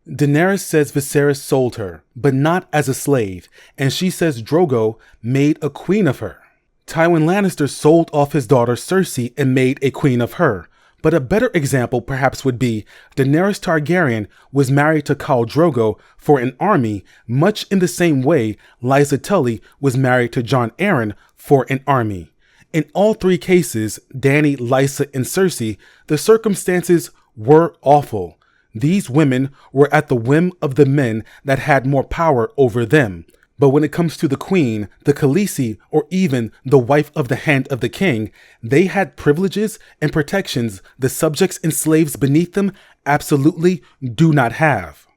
Daenerys says Viserys sold her, but not as a slave, and she says Drogo made a queen of her. Tywin Lannister sold off his daughter Cersei and made a queen of her. But a better example perhaps would be Daenerys Targaryen was married to Khal Drogo for an army, much in the same way Lysa Tully was married to Jon Arryn for an army. In all three cases, Dany, Lysa, and Cersei, the circumstances were awful. These women were at the whim of the men that had more power over them. But when it comes to the queen, the Khalessi, or even the wife of the hand of the king, they had privileges and protections the subjects and slaves beneath them absolutely do not have.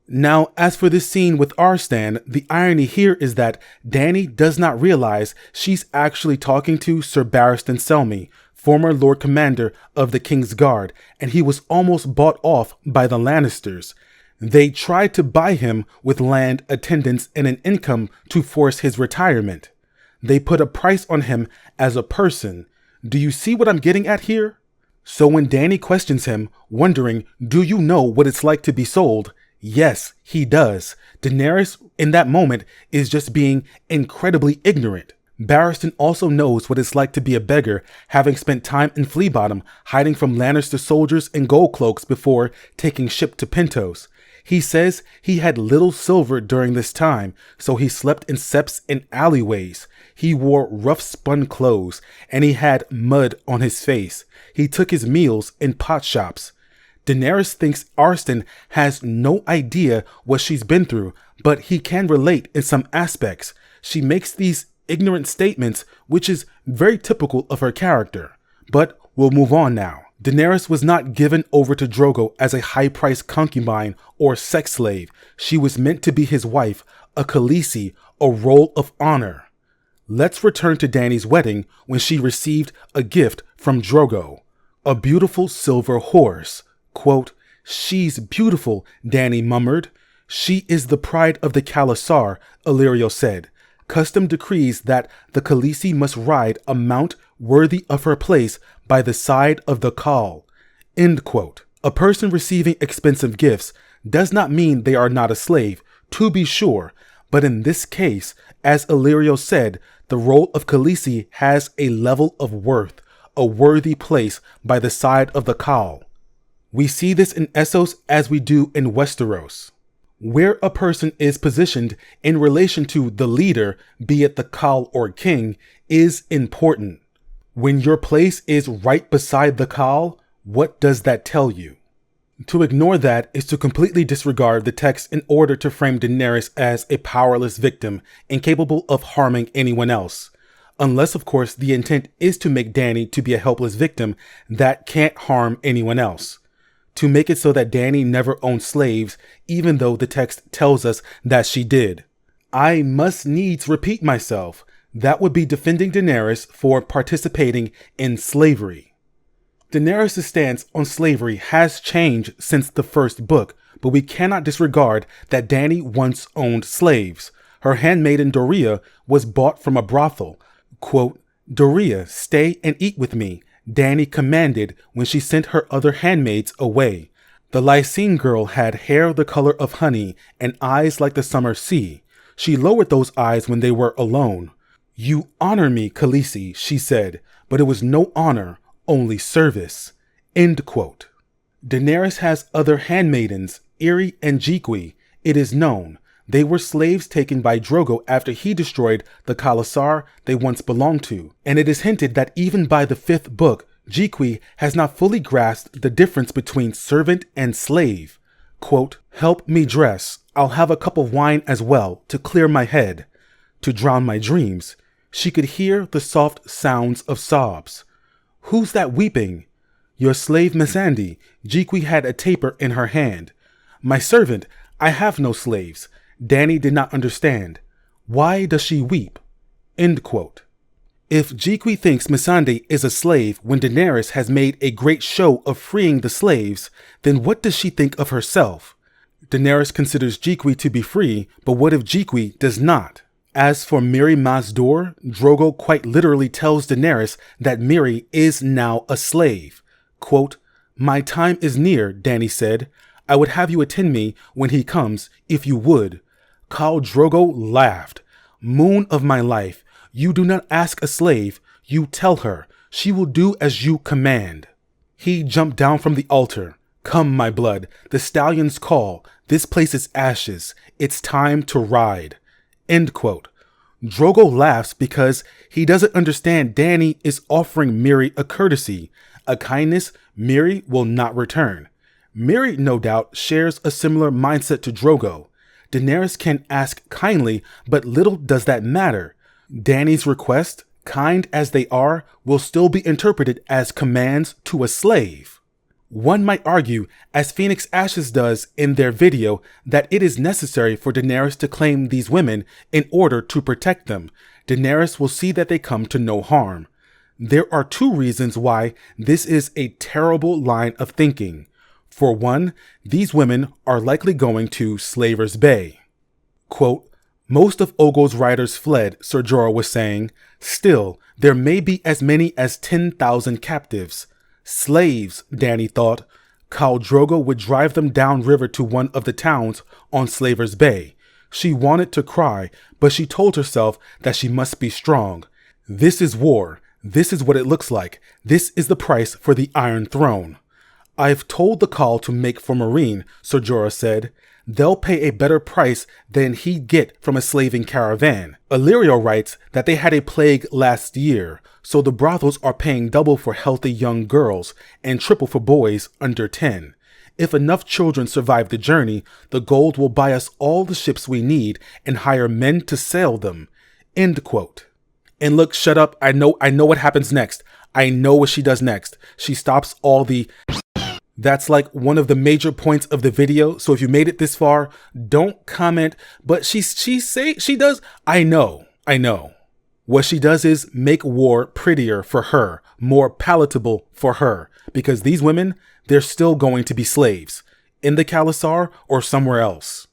Now, as for this scene with Arstan, the irony here is that Dany does not realize she's actually talking to Sir Barristan Selmy, former Lord Commander of the King's Guard, and he was almost bought off by the Lannisters. They tried to buy him with land, attendance, and an income to force his retirement. They put a price on him as a person. Do you see what I'm getting at here? So when Dany questions him, wondering, do you know what it's like to be sold? Yes, he does. Daenerys, in that moment, is just being incredibly ignorant. Barristan also knows what it's like to be a beggar, having spent time in Flea Bottom, hiding from Lannister soldiers in gold cloaks before taking ship to Pentos. He says he had little silver during this time, so he slept in septs and alleyways. He wore rough spun clothes, and he had mud on his face. He took his meals in pot shops. Daenerys thinks Arstan has no idea what she's been through, but he can relate in some aspects. She makes these ignorant statements, which is very typical of her character. But we'll move on now. Daenerys was not given over to Drogo as a high-priced concubine or sex slave. She was meant to be his wife, a Khaleesi, a role of honor. Let's return to Dany's wedding when she received a gift from Drogo, a beautiful silver horse. Quote, "She's beautiful," Dany murmured. "She is the pride of the Khalasar," Illyrio said. Custom decrees that the Khaleesi must ride a mount worthy of her place by the side of the Khal. End quote. A person receiving expensive gifts does not mean they are not a slave, to be sure, but in this case, as Illyrio said, the role of Khaleesi has a level of worth, a worthy place by the side of the Khal. We see this in Essos as we do in Westeros. Where a person is positioned in relation to the leader, be it the Khal or king, is important. When your place is right beside the Khal, what does that tell you? To ignore that is to completely disregard the text in order to frame Daenerys as a powerless victim, incapable of harming anyone else. Unless, of course, the intent is to make Dany to be a helpless victim that can't harm anyone else. To make it so that Dany never owned slaves, even though the text tells us that she did. I must needs repeat myself. That would be defending Daenerys for participating in slavery. Daenerys' stance on slavery has changed since the first book, but we cannot disregard that Dany once owned slaves. Her handmaiden Dorea was bought from a brothel. Quote, "Dorea, stay and eat with me," Dany commanded when she sent her other handmaids away. The Lysene girl had hair the color of honey and eyes like the summer sea. She lowered those eyes when they were alone. "You honor me, Khalessi," she said, but it was no honor, only service. End quote. Daenerys has other handmaidens, Irri and Jiqui. It is known. They were slaves taken by Drogo after he destroyed the Khalasar they once belonged to, and it is hinted that even by the 5th book, Jiqui has not fully grasped the difference between servant and slave. Quote, "Help me dress. I'll have a cup of wine as well to clear my head, to drown my dreams." She could hear the soft sounds of sobs. "Who's that weeping?" "Your slave Missandei." Jiqui had a taper in her hand. "My servant. I have no slaves." Dany did not understand. Why does she weep? End quote. If Jiqui thinks Missandei is a slave when Daenerys has made a great show of freeing the slaves, then what does she think of herself? Daenerys considers Jiqui to be free, but what if Jiqui does not? As for Mirri Maz Duur, Drogo quite literally tells Daenerys that Mirri is now a slave. Quote, "My time is near," Dany said. "I would have you attend me when he comes, if you would." Khal Drogo laughed. "Moon of my life, you do not ask a slave, you tell her. She will do as you command." He jumped down from the altar. "Come, my blood, the stallions call. This place is ashes. It's time to ride." End quote. Drogo laughs because he doesn't understand Dany is offering Mirri a courtesy, a kindness Mirri will not return. Mirri, no doubt, shares a similar mindset to Drogo. Daenerys can ask kindly, but little does that matter. Dany's request, kind as they are, will still be interpreted as commands to a slave. One might argue, as Phoenix Ashes does in their video, that it is necessary for Daenerys to claim these women in order to protect them. Daenerys will see that they come to no harm. There are 2 reasons why this is a terrible line of thinking. For one, these women are likely going to Slaver's Bay. Quote, "Most of Ogo's riders fled," Ser Jorah was saying. "Still, there may be as many as 10,000 captives." Slaves, Dany thought. Khal Drogo would drive them downriver to one of the towns on Slaver's Bay. She wanted to cry, but she told herself that she must be strong. This is war. This is what it looks like. This is the price for the Iron Throne. I've told the Khal to make for Meereen, Ser Jorah said. They'll pay a better price than he'd get from a slaving caravan. Illyrio writes that they had a plague last year, so the brothels are paying double for healthy young girls and triple for boys under 10. If enough children survive the journey, the gold will buy us all the ships we need and hire men to sail them. End quote. And look, shut up. I know what happens next. I know what she does next. She stops all the... That's like one of the major points of the video. So if you made it this far, don't comment. But she does. I know. What she does is make war prettier for her, more palatable for her. Because these women, they're still going to be slaves. In the Khalasar or somewhere else.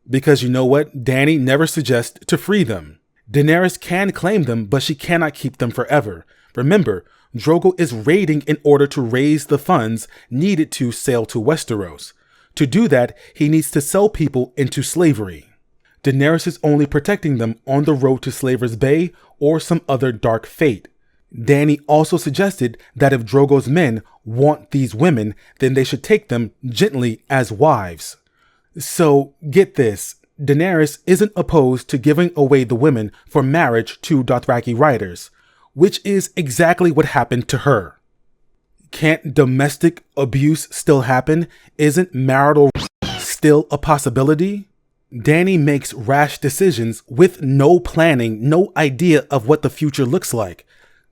Because you know what? Dany never suggests to free them. Daenerys can claim them, but she cannot keep them forever. Remember, Drogo is raiding in order to raise the funds needed to sail to Westeros. To do that, he needs to sell people into slavery. Daenerys is only protecting them on the road to Slaver's Bay or some other dark fate. Dany also suggested that if Drogo's men want these women, then they should take them gently as wives. So, get this. Daenerys isn't opposed to giving away the women for marriage to Dothraki riders, which is exactly what happened to her. Can't domestic abuse still happen? Isn't marital still a possibility? Dany makes rash decisions with no planning, no idea of what the future looks like.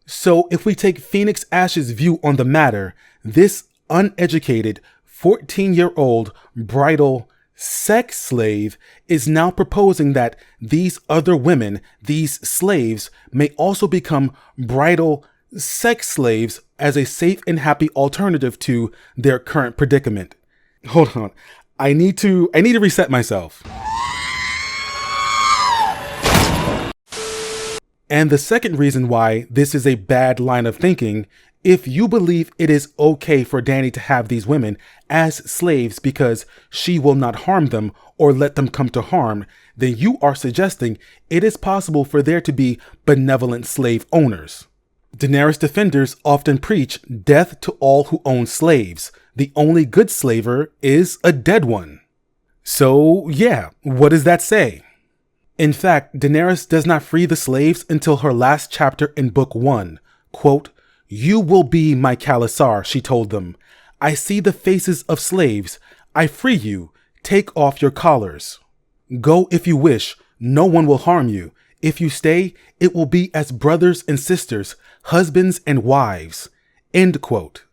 So if we take Phoenix Ash's view on the matter, this uneducated 14-year-old bridal sex slave is now proposing that these other women, these slaves, may also become bridal sex slaves as a safe and happy alternative to their current predicament. Hold on. I need to reset myself. And the second reason why this is a bad line of thinking, if you believe it is okay for Dany to have these women as slaves because she will not harm them or let them come to harm, then you are suggesting it is possible for there to be benevolent slave owners. Daenerys defenders often preach death to all who own slaves. The only good slaver is a dead one. So yeah, what does that say? In fact, Daenerys does not free the slaves until her last chapter in Book 1. Quote, "You will be my Khalasar," she told them. "I see the faces of slaves. I free you. Take off your collars. Go if you wish. No one will harm you. If you stay, it will be as brothers and sisters, husbands and wives." End quote.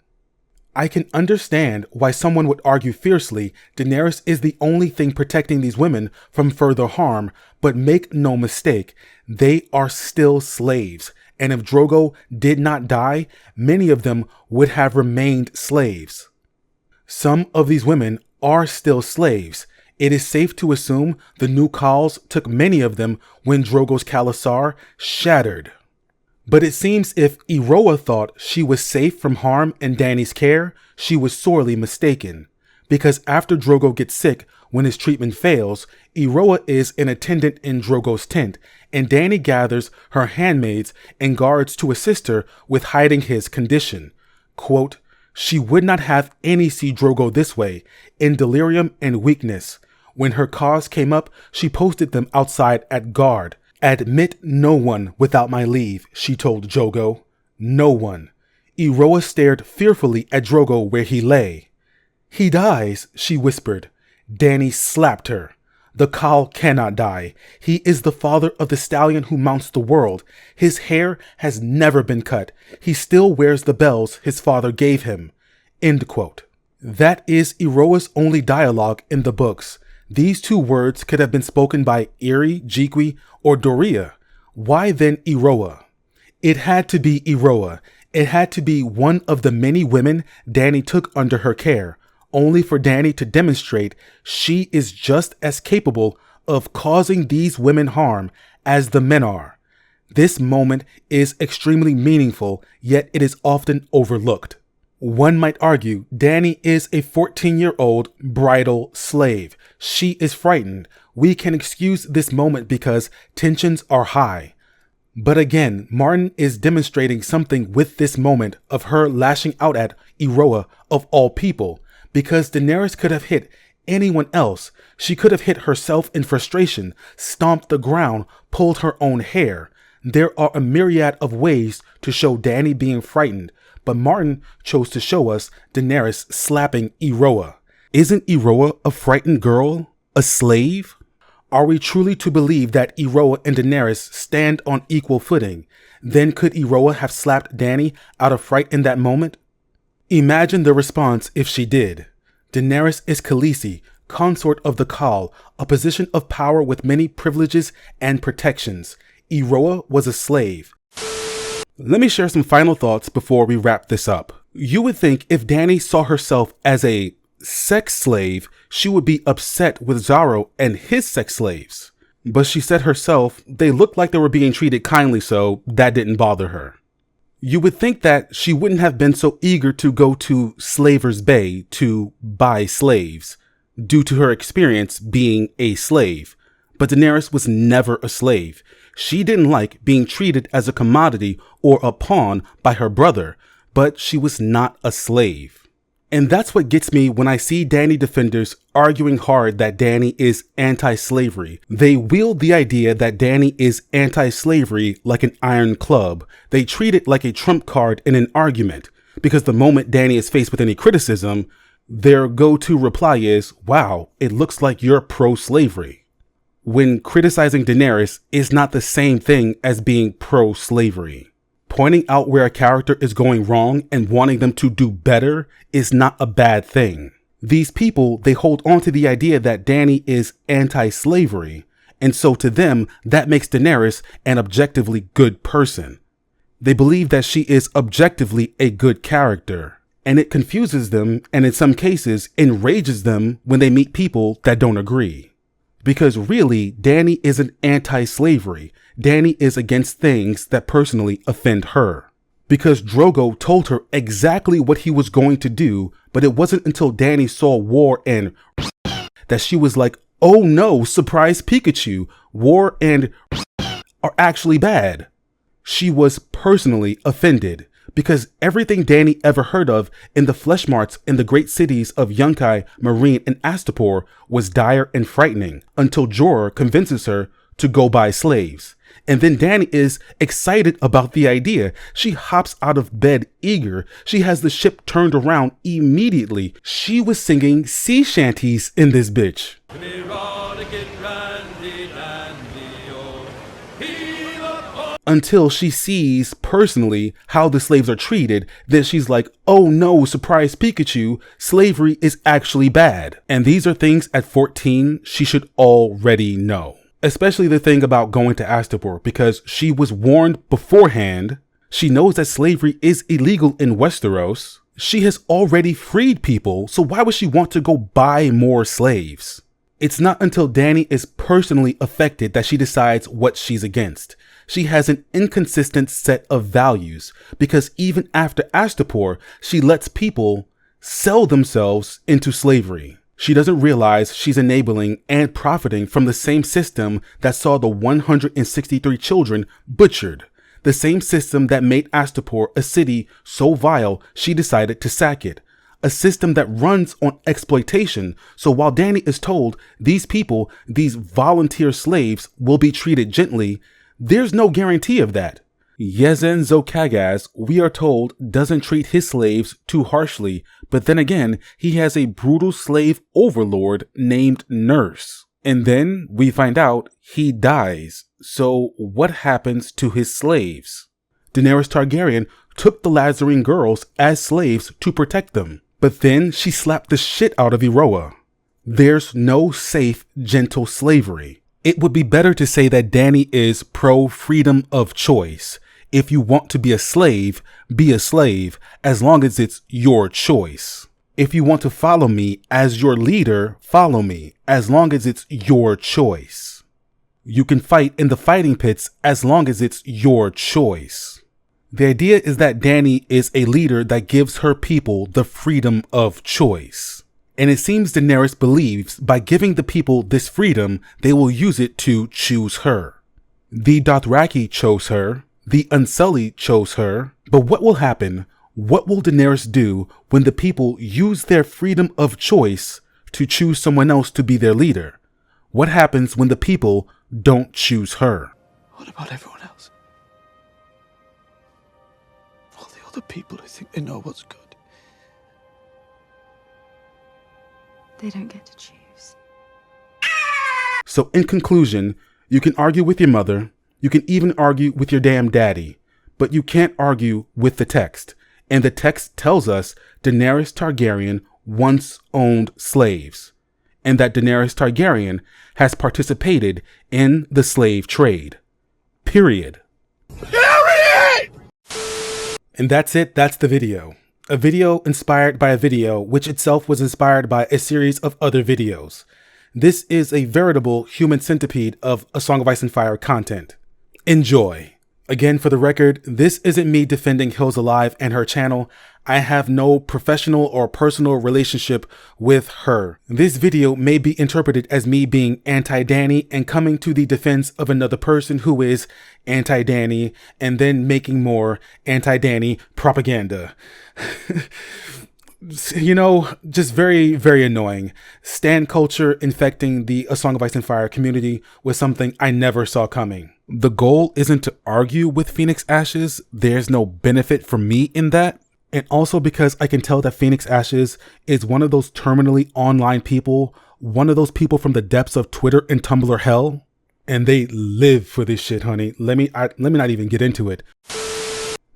I can understand why someone would argue fiercely Daenerys is the only thing protecting these women from further harm, but make no mistake, they are still slaves. And if Drogo did not die, many of them would have remained slaves. Some of these women are still slaves. It is safe to assume the new Khals took many of them when Drogo's Khalasar shattered. But it seems if Iroha thought she was safe from harm in Dany's care, she was sorely mistaken. Because after Drogo gets sick when his treatment fails, Iroha is an attendant in Drogo's tent, and Dany gathers her handmaids and guards to assist her with hiding his condition. Quote, "She would not have any see Drogo this way, in delirium and weakness. When her cause came up, she posted them outside at guard. Admit no one without my leave," she told Drogo. No one. Iroha stared fearfully at Drogo where he lay. "He dies," she whispered. Dany slapped her. "The Khal cannot die. He is the father of the stallion who mounts the world. His hair has never been cut. He still wears the bells his father gave him." End quote. That is Iroha's only dialogue in the books. These two words could have been spoken by Irri, Jhiqui, or Doria. Why then Iroha? It had to be Iroha. It had to be one of the many women Dany took under her care, only for Dany to demonstrate she is just as capable of causing these women harm as the men are. This moment is extremely meaningful, yet it is often overlooked. One might argue Dany is a 14-year-old bridal slave. She is frightened. We can excuse this moment because tensions are high. But again, Martin is demonstrating something with this moment of her lashing out at Iroha of all people, because Daenerys could have hit anyone else. She could have hit herself in frustration, stomped the ground, pulled her own hair. There are a myriad of ways to show Dany being frightened, but Martin chose to show us Daenerys slapping Iroha. Isn't Iroha a frightened girl? A slave? Are we truly to believe that Iroha and Daenerys stand on equal footing? Then could Iroha have slapped Dany out of fright in that moment? Imagine the response if she did. Daenerys is Khalessi, consort of the Khal, a position of power with many privileges and protections. Iroha was a slave. Let me share some final thoughts before we wrap this up. You would think if Dany saw herself as a sex slave, she would be upset with Xaro and his sex slaves. But she said herself they looked like they were being treated kindly, so that didn't bother her. You would think that she wouldn't have been so eager to go to Slaver's Bay to buy slaves, due to her experience being a slave. But Daenerys was never a slave. She didn't like being treated as a commodity or a pawn by her brother, but she was not a slave. And that's what gets me when I see Dany defenders arguing hard that Dany is anti-slavery. They wield the idea that Dany is anti-slavery like an iron club. They treat it like a trump card in an argument, because the moment Dany is faced with any criticism, their go-to reply is, wow, it looks like you're pro-slavery. When criticizing Daenerys is not the same thing as being pro-slavery. Pointing out where a character is going wrong and wanting them to do better is not a bad thing. These people, they hold on to the idea that Dany is anti-slavery, and so to them, that makes Daenerys an objectively good person. They believe that she is objectively a good character, and it confuses them and in some cases enrages them when they meet people that don't agree. Because really, Dany isn't anti-slavery. Dany is against things that personally offend her. Because Drogo told her exactly what he was going to do, but it wasn't until Dany saw war and that she was like, oh no, surprise Pikachu, war and are actually bad. She was personally offended. Because everything Dany ever heard of in the flesh marts in the great cities of Yunkai, Meereen, and Astapor was dire and frightening, until Jorah convinces her to go buy slaves. And then Dany is excited about the idea. She hops out of bed eager. She has the ship turned around immediately. She was singing sea shanties in this bitch. Until she sees personally how the slaves are treated, then she's like, oh no, surprise Pikachu, slavery is actually bad. And these are things at 14 she should already know. Especially the thing about going to Astapor, because she was warned beforehand. She knows that slavery is illegal in Westeros. She has already freed people, so why would she want to go buy more slaves? It's not until Dany is personally affected that she decides what she's against. She has an inconsistent set of values, because even after Astapor, she lets people sell themselves into slavery. She doesn't realize she's enabling and profiting from the same system that saw the 163 children butchered. The same system that made Astapor a city so vile she decided to sack it. A system that runs on exploitation. So while Dany is told these people, these volunteer slaves, will be treated gently, there's no guarantee of that. Yezen Zokagaz, we are told, doesn't treat his slaves too harshly, but then again, he has a brutal slave overlord named Nurse. And then we find out he dies. So what happens to his slaves? Daenerys Targaryen took the Lazarine girls as slaves to protect them, but then she slapped the shit out of Iroha. There's no safe, gentle slavery. It would be better to say that Dany is pro-freedom of choice. If you want to be a slave as long as it's your choice. If you want to follow me as your leader, follow me as long as it's your choice. You can fight in the fighting pits as long as it's your choice. The idea is that Dany is a leader that gives her people the freedom of choice. And it seems Daenerys believes by giving the people this freedom, they will use it to choose her. The Dothraki chose her, the Unsullied chose her, but what will happen? What will Daenerys do when the people use their freedom of choice to choose someone else to be their leader? What happens when the people don't choose her? What about everyone else? All the other people who think they know what's good. They don't get to choose. So in conclusion, you can argue with your mother, you can even argue with your damn daddy, but you can't argue with the text. And the text tells us Daenerys Targaryen once owned slaves, and that Daenerys Targaryen has participated in the slave trade. Period. Period! And that's it. That's the video. A video inspired by a video, which itself was inspired by a series of other videos. This is a veritable human centipede of A Song of Ice and Fire content. Enjoy. Again, for the record, this isn't me defending Hills Alive and her channel. I have no professional or personal relationship with her. This video may be interpreted as me being anti-Dany and coming to the defense of another person who is anti-Dany and then making more anti-Dany propaganda. You know, just very, very annoying. Stan culture infecting the A Song of Ice and Fire community was something I never saw coming. The goal isn't to argue with Phoenix Ashes. There's no benefit for me in that. And also because I can tell that Phoenix Ashes is one of those terminally online people, one of those people from the depths of Twitter and Tumblr hell. And they live for this shit, honey. Let me not even get into it.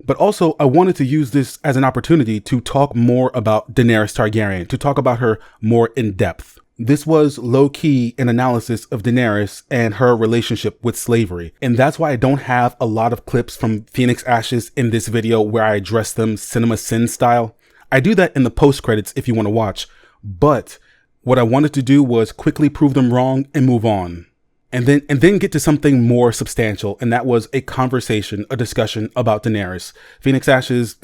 But also, I wanted to use this as an opportunity to talk more about Daenerys Targaryen, to talk about her more in depth. This was low-key an analysis of Daenerys and her relationship with slavery. And that's why I don't have a lot of clips from Phoenix Ashes in this video where I address them Cinema Sin style. I do that in the post-credits if you want to watch. But what I wanted to do was quickly prove them wrong and move on. And then get to something more substantial, and that was a conversation, a discussion about Daenerys. Phoenix Ashes,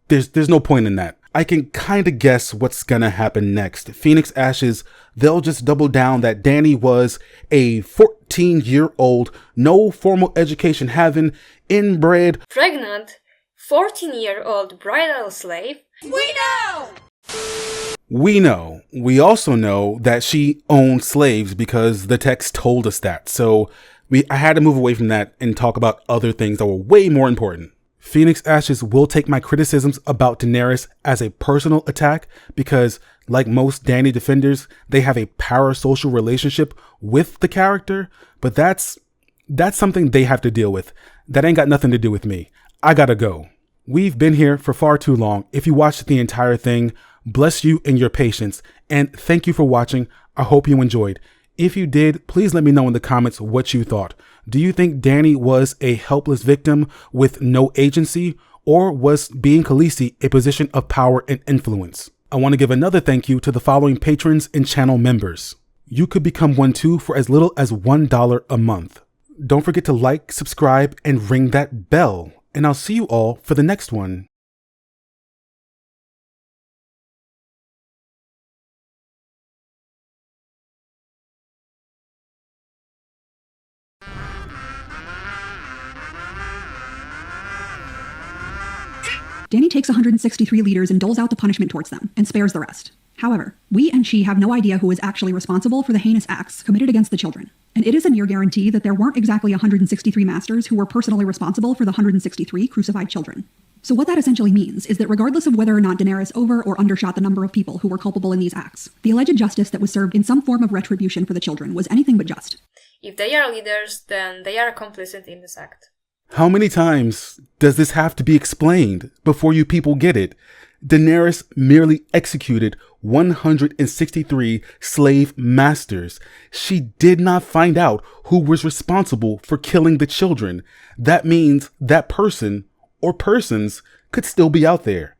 there's no point in that. I can kind of guess what's gonna happen next. Phoenix Ashes, they'll just double down that Dany was a 14-year-old, no formal education having, inbred, Pregnant, 14-year-old bridal slave. We know! We know. We also know that she owned slaves because the text told us that. So I had to move away from that and talk about other things that were way more important. Phoenix Ashes will take my criticisms about Daenerys as a personal attack because, like most Dany defenders, they have a parasocial relationship with the character, but that's something they have to deal with. That ain't got nothing to do with me. I gotta go. We've been here for far too long. If you watched the entire thing, bless you and your patience, and thank you for watching. I hope you enjoyed. If you did, please let me know in the comments what you thought. Do you think Dany was a helpless victim with no agency, or was being Khalessi a position of power and influence? I want to give another thank you to the following patrons and channel members. You could become one too for as little as $1 a month. Don't forget to like, subscribe, and ring that bell. And I'll see you all for the next one. Dany takes 163 leaders and doles out the punishment towards them, and spares the rest. However, we and she have no idea who is actually responsible for the heinous acts committed against the children. And it is a near guarantee that there weren't exactly 163 masters who were personally responsible for the 163 crucified children. So what that essentially means is that regardless of whether or not Daenerys over or undershot the number of people who were culpable in these acts, the alleged justice that was served in some form of retribution for the children was anything but just. If they are leaders, then they are complicit in this act. How many times does this have to be explained before you people get it? Daenerys merely executed 163 slave masters. She did not find out who was responsible for killing the children. That means that person or persons could still be out there,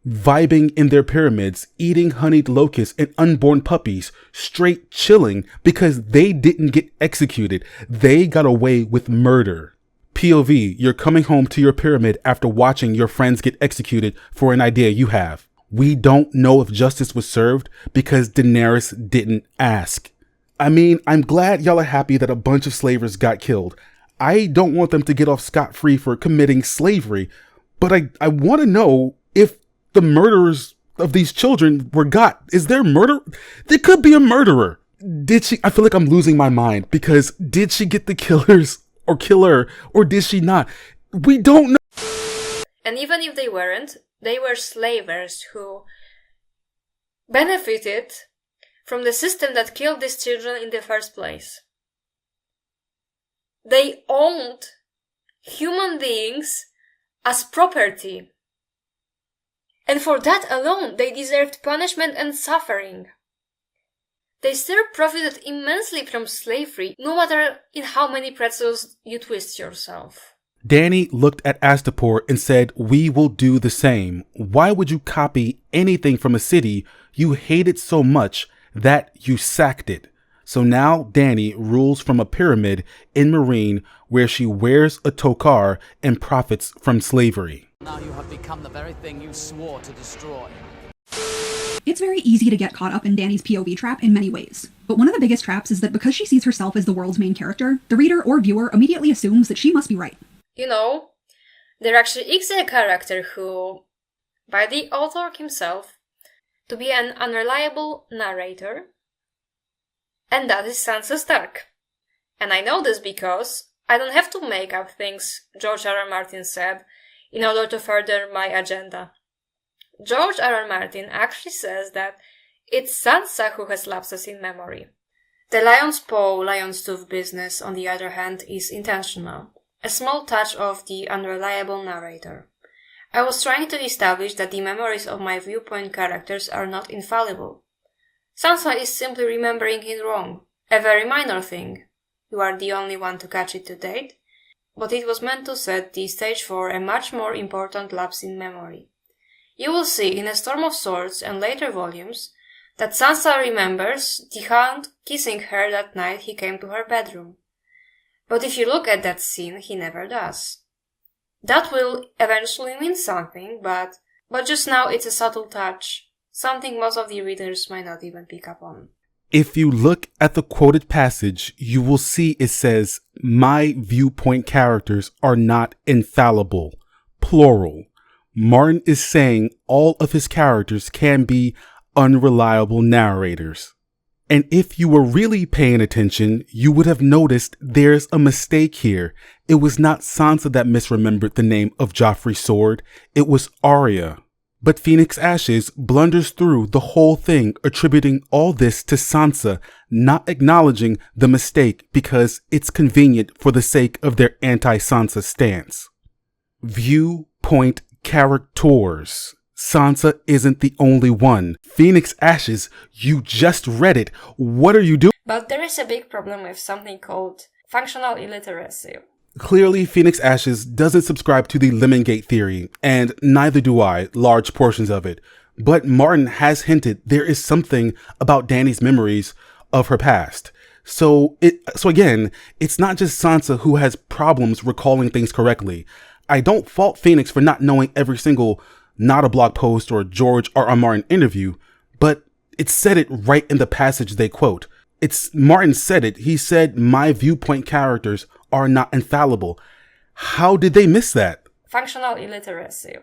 vibing in their pyramids, eating honeyed locusts and unborn puppies, straight chilling because they didn't get executed. They got away with murder. POV, you're coming home to your pyramid after watching your friends get executed for an idea you have. We don't know if justice was served because Daenerys didn't ask. I mean, I'm glad y'all are happy that a bunch of slavers got killed. I don't want them to get off scot-free for committing slavery, but I want to know if the murderers of these children were got. Is there murder? There could be a murderer. Did she? I feel like I'm losing my mind because did she get the killers or killer or did she not? We don't know. And even if they weren't, they were slavers who benefited from the system that killed these children in the first place. They owned human beings as property. And for that alone, they deserved punishment and suffering. They still profited immensely from slavery, no matter in how many pretzels you twist yourself. Dany looked at Astapor and said, "We will do the same. Why would you copy anything from a city you hated so much that you sacked it?" So now Dany rules from a pyramid in Meereen where she wears a tokar and profits from slavery. Now you have become the very thing you swore to destroy. It's very easy to get caught up in Dany's POV trap in many ways. But one of the biggest traps is that because she sees herself as the world's main character, the reader or viewer immediately assumes that she must be right. You know, there actually is a character who, by the author himself, to be an unreliable narrator, and that is Sansa Stark. And I know this because I don't have to make up things George R.R. Martin said in order to further my agenda. George R.R. Martin actually says that it's Sansa who has lapses in memory. The lion's paw, lion's tooth business, on the other hand, is intentional. A small touch of the unreliable narrator. I was trying to establish that the memories of my viewpoint characters are not infallible. Sansa is simply remembering it wrong. A very minor thing. You are the only one to catch it to date. But it was meant to set the stage for a much more important lapse in memory. You will see in A Storm of Swords and later volumes that Sansa remembers the Hound kissing her that night he came to her bedroom. But if you look at that scene, he never does. That will eventually mean something, but just now it's a subtle touch, something most of the readers might not even pick up on. If you look at the quoted passage, you will see it says, "My viewpoint characters are not infallible," plural. Martin is saying all of his characters can be unreliable narrators. And if you were really paying attention, you would have noticed there's a mistake here. It was not Sansa that misremembered the name of Joffrey's sword. It was Arya. But Phoenix Ashes blunders through the whole thing, attributing all this to Sansa, not acknowledging the mistake because it's convenient for the sake of their anti-Sansa stance. Viewpoint characters. Sansa isn't the only one. Phoenix Ashes, you just read it. What are you doing? But there is a big problem with something called functional illiteracy. Clearly, Phoenix Ashes doesn't subscribe to the Lemongate theory, and neither do I, large portions of it. But Martin has hinted there is something about Dany's memories of her past. So again, it's not just Sansa who has problems recalling things correctly. I don't fault Phoenix for not knowing every single not a blog post or George R.R. Martin interview, but it said it right in the passage they quote. Martin said it. He said, "My viewpoint characters are not infallible." How did they miss that? Functional illiteracy.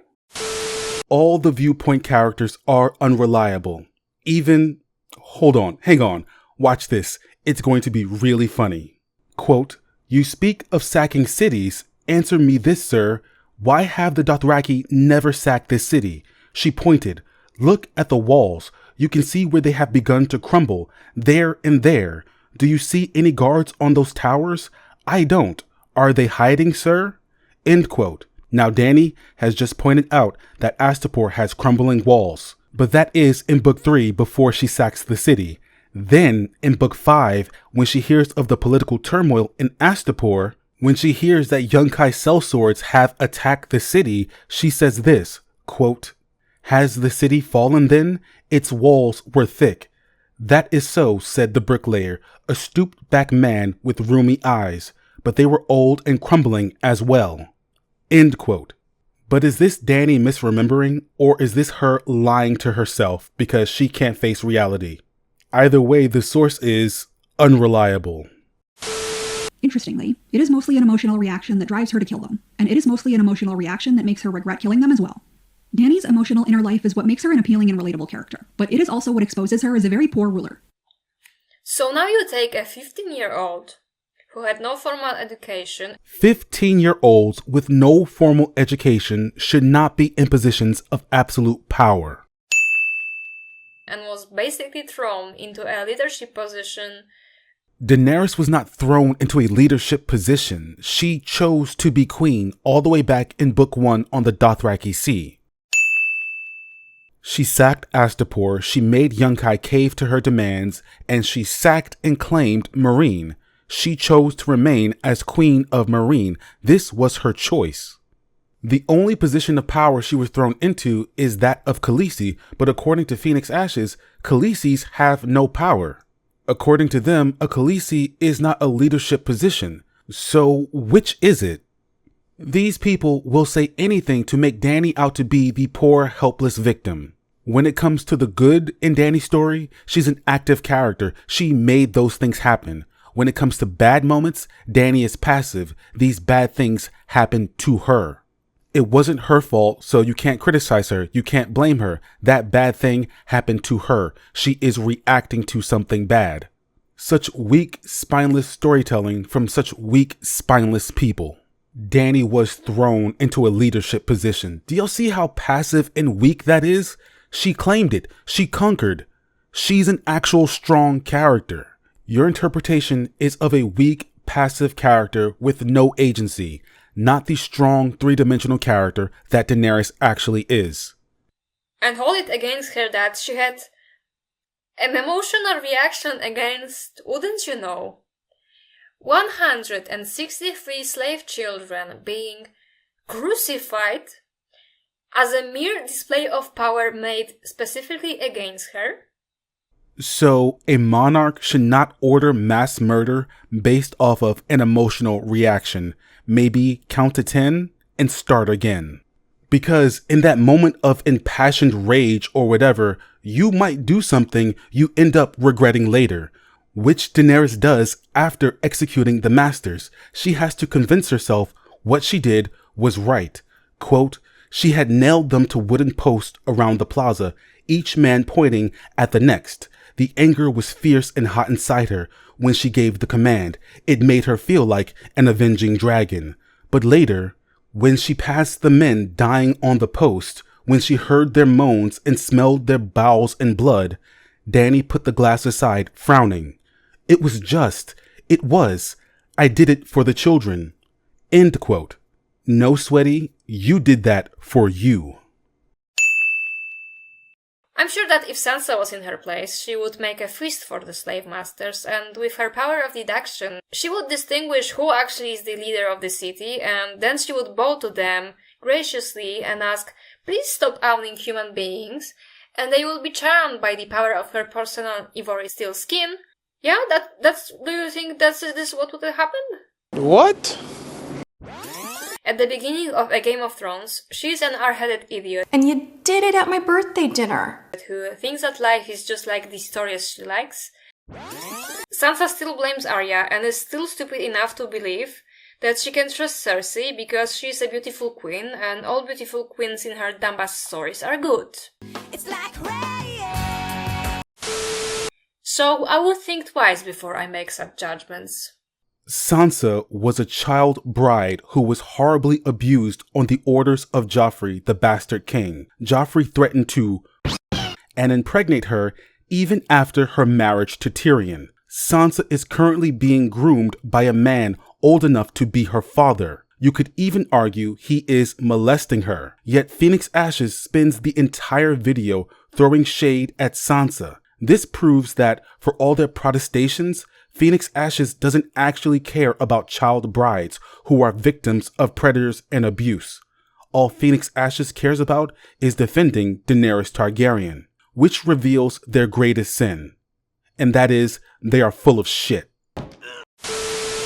All the viewpoint characters are unreliable. Hang on, watch this. It's going to be really funny. Quote, "You speak of sacking cities. Answer me this, sir. Why have the Dothraki never sacked this city?" She pointed. "Look at the walls. You can see where they have begun to crumble. There and there. Do you see any guards on those towers? I don't. Are they hiding, sir?" End quote. Now Dany has just pointed out that Astapor has crumbling walls, but that is in book 3 before she sacks the city. Then in book 5, when she hears of the political turmoil in Astapor, when she hears that Yunkai sellswords have attacked the city, she says this, quote, "Has the city fallen then? Its walls were thick." "That is so," said the bricklayer, a stooped back man with rheumy eyes, "but they were old and crumbling as well." End quote. But is this Dany misremembering, or is this her lying to herself because she can't face reality? Either way, the source is unreliable. Interestingly, it is mostly an emotional reaction that drives her to kill them, and it is mostly an emotional reaction that makes her regret killing them as well. Dany's emotional inner life is what makes her an appealing and relatable character, but it is also what exposes her as a very poor ruler. So now you take a 15-year-old who had no formal education. 15-year-olds with no formal education should not be in positions of absolute power. And was basically thrown into a leadership position. Daenerys was not thrown into a leadership position. She chose to be queen all the way back in Book 1 on the Dothraki Sea. She sacked Astapor, she made Yunkai cave to her demands, and she sacked and claimed Meereen. She chose to remain as Queen of Meereen. This was her choice. The only position of power she was thrown into is that of Khaleesi, but according to Phoenix Ashes, Khaleesi's have no power. According to them, a Khalessi is not a leadership position. So which is it? These people will say anything to make Dany out to be the poor, helpless victim. When it comes to the good in Dany's story, she's an active character. She made those things happen. When it comes to bad moments, Dany is passive. These bad things happen to her. It wasn't her fault, so you can't criticize her. You can't blame her. That bad thing happened to her. She is reacting to something bad. Such weak, spineless storytelling from such weak, spineless people. Dany was thrown into a leadership position. Do y'all see how passive and weak that is? She claimed it. She conquered. She's an actual strong character. Your interpretation is of a weak, passive character with no agency, not the strong, three-dimensional character that Daenerys actually is. And hold it against her that she had an emotional reaction against, wouldn't you know, 163 slave children being crucified as a mere display of power made specifically against her. So a monarch should not order mass murder based off of an emotional reaction. Maybe count to 10 and start again. Because in that moment of impassioned rage or whatever, you might do something you end up regretting later, which Daenerys does after executing the masters. She has to convince herself what she did was right. Quote, she had nailed them to wooden posts around the plaza, each man pointing at the next. The anger was fierce and hot inside her when she gave the command. It made her feel like an avenging dragon. But later, when she passed the men dying on the post, when she heard their moans and smelled their bowels and blood, Dany put the glass aside, frowning. It was just. It was. I did it for the children. End quote. No, Sweaty, you did that for you. I'm sure that if Sansa was in her place, she would make a feast for the slave masters, and with her power of deduction, she would distinguish who actually is the leader of the city, and then she would bow to them graciously and ask, please stop owning human beings, and they will be charmed by the power of her personal ivory steel skin. Yeah, do you think this is what would happen? What? At the beginning of A Game of Thrones, she's an hard-headed idiot. And you did it at my birthday dinner. Who thinks that life is just like the stories she likes. Sansa still blames Arya and is still stupid enough to believe that she can trust Cersei because she's a beautiful queen and all beautiful queens in her dumbass stories are good. It's like rain. So I would think twice before I make such judgments. Sansa was a child bride who was horribly abused on the orders of Joffrey, the bastard king. Joffrey threatened to and impregnate her even after her marriage to Tyrion. Sansa is currently being groomed by a man old enough to be her father. You could even argue he is molesting her. Yet Phoenix Ashes spends the entire video throwing shade at Sansa. This proves that, for all their protestations, Phoenix Ashes doesn't actually care about child brides who are victims of predators and abuse. All Phoenix Ashes cares about is defending Daenerys Targaryen, which reveals their greatest sin. And that is, they are full of shit.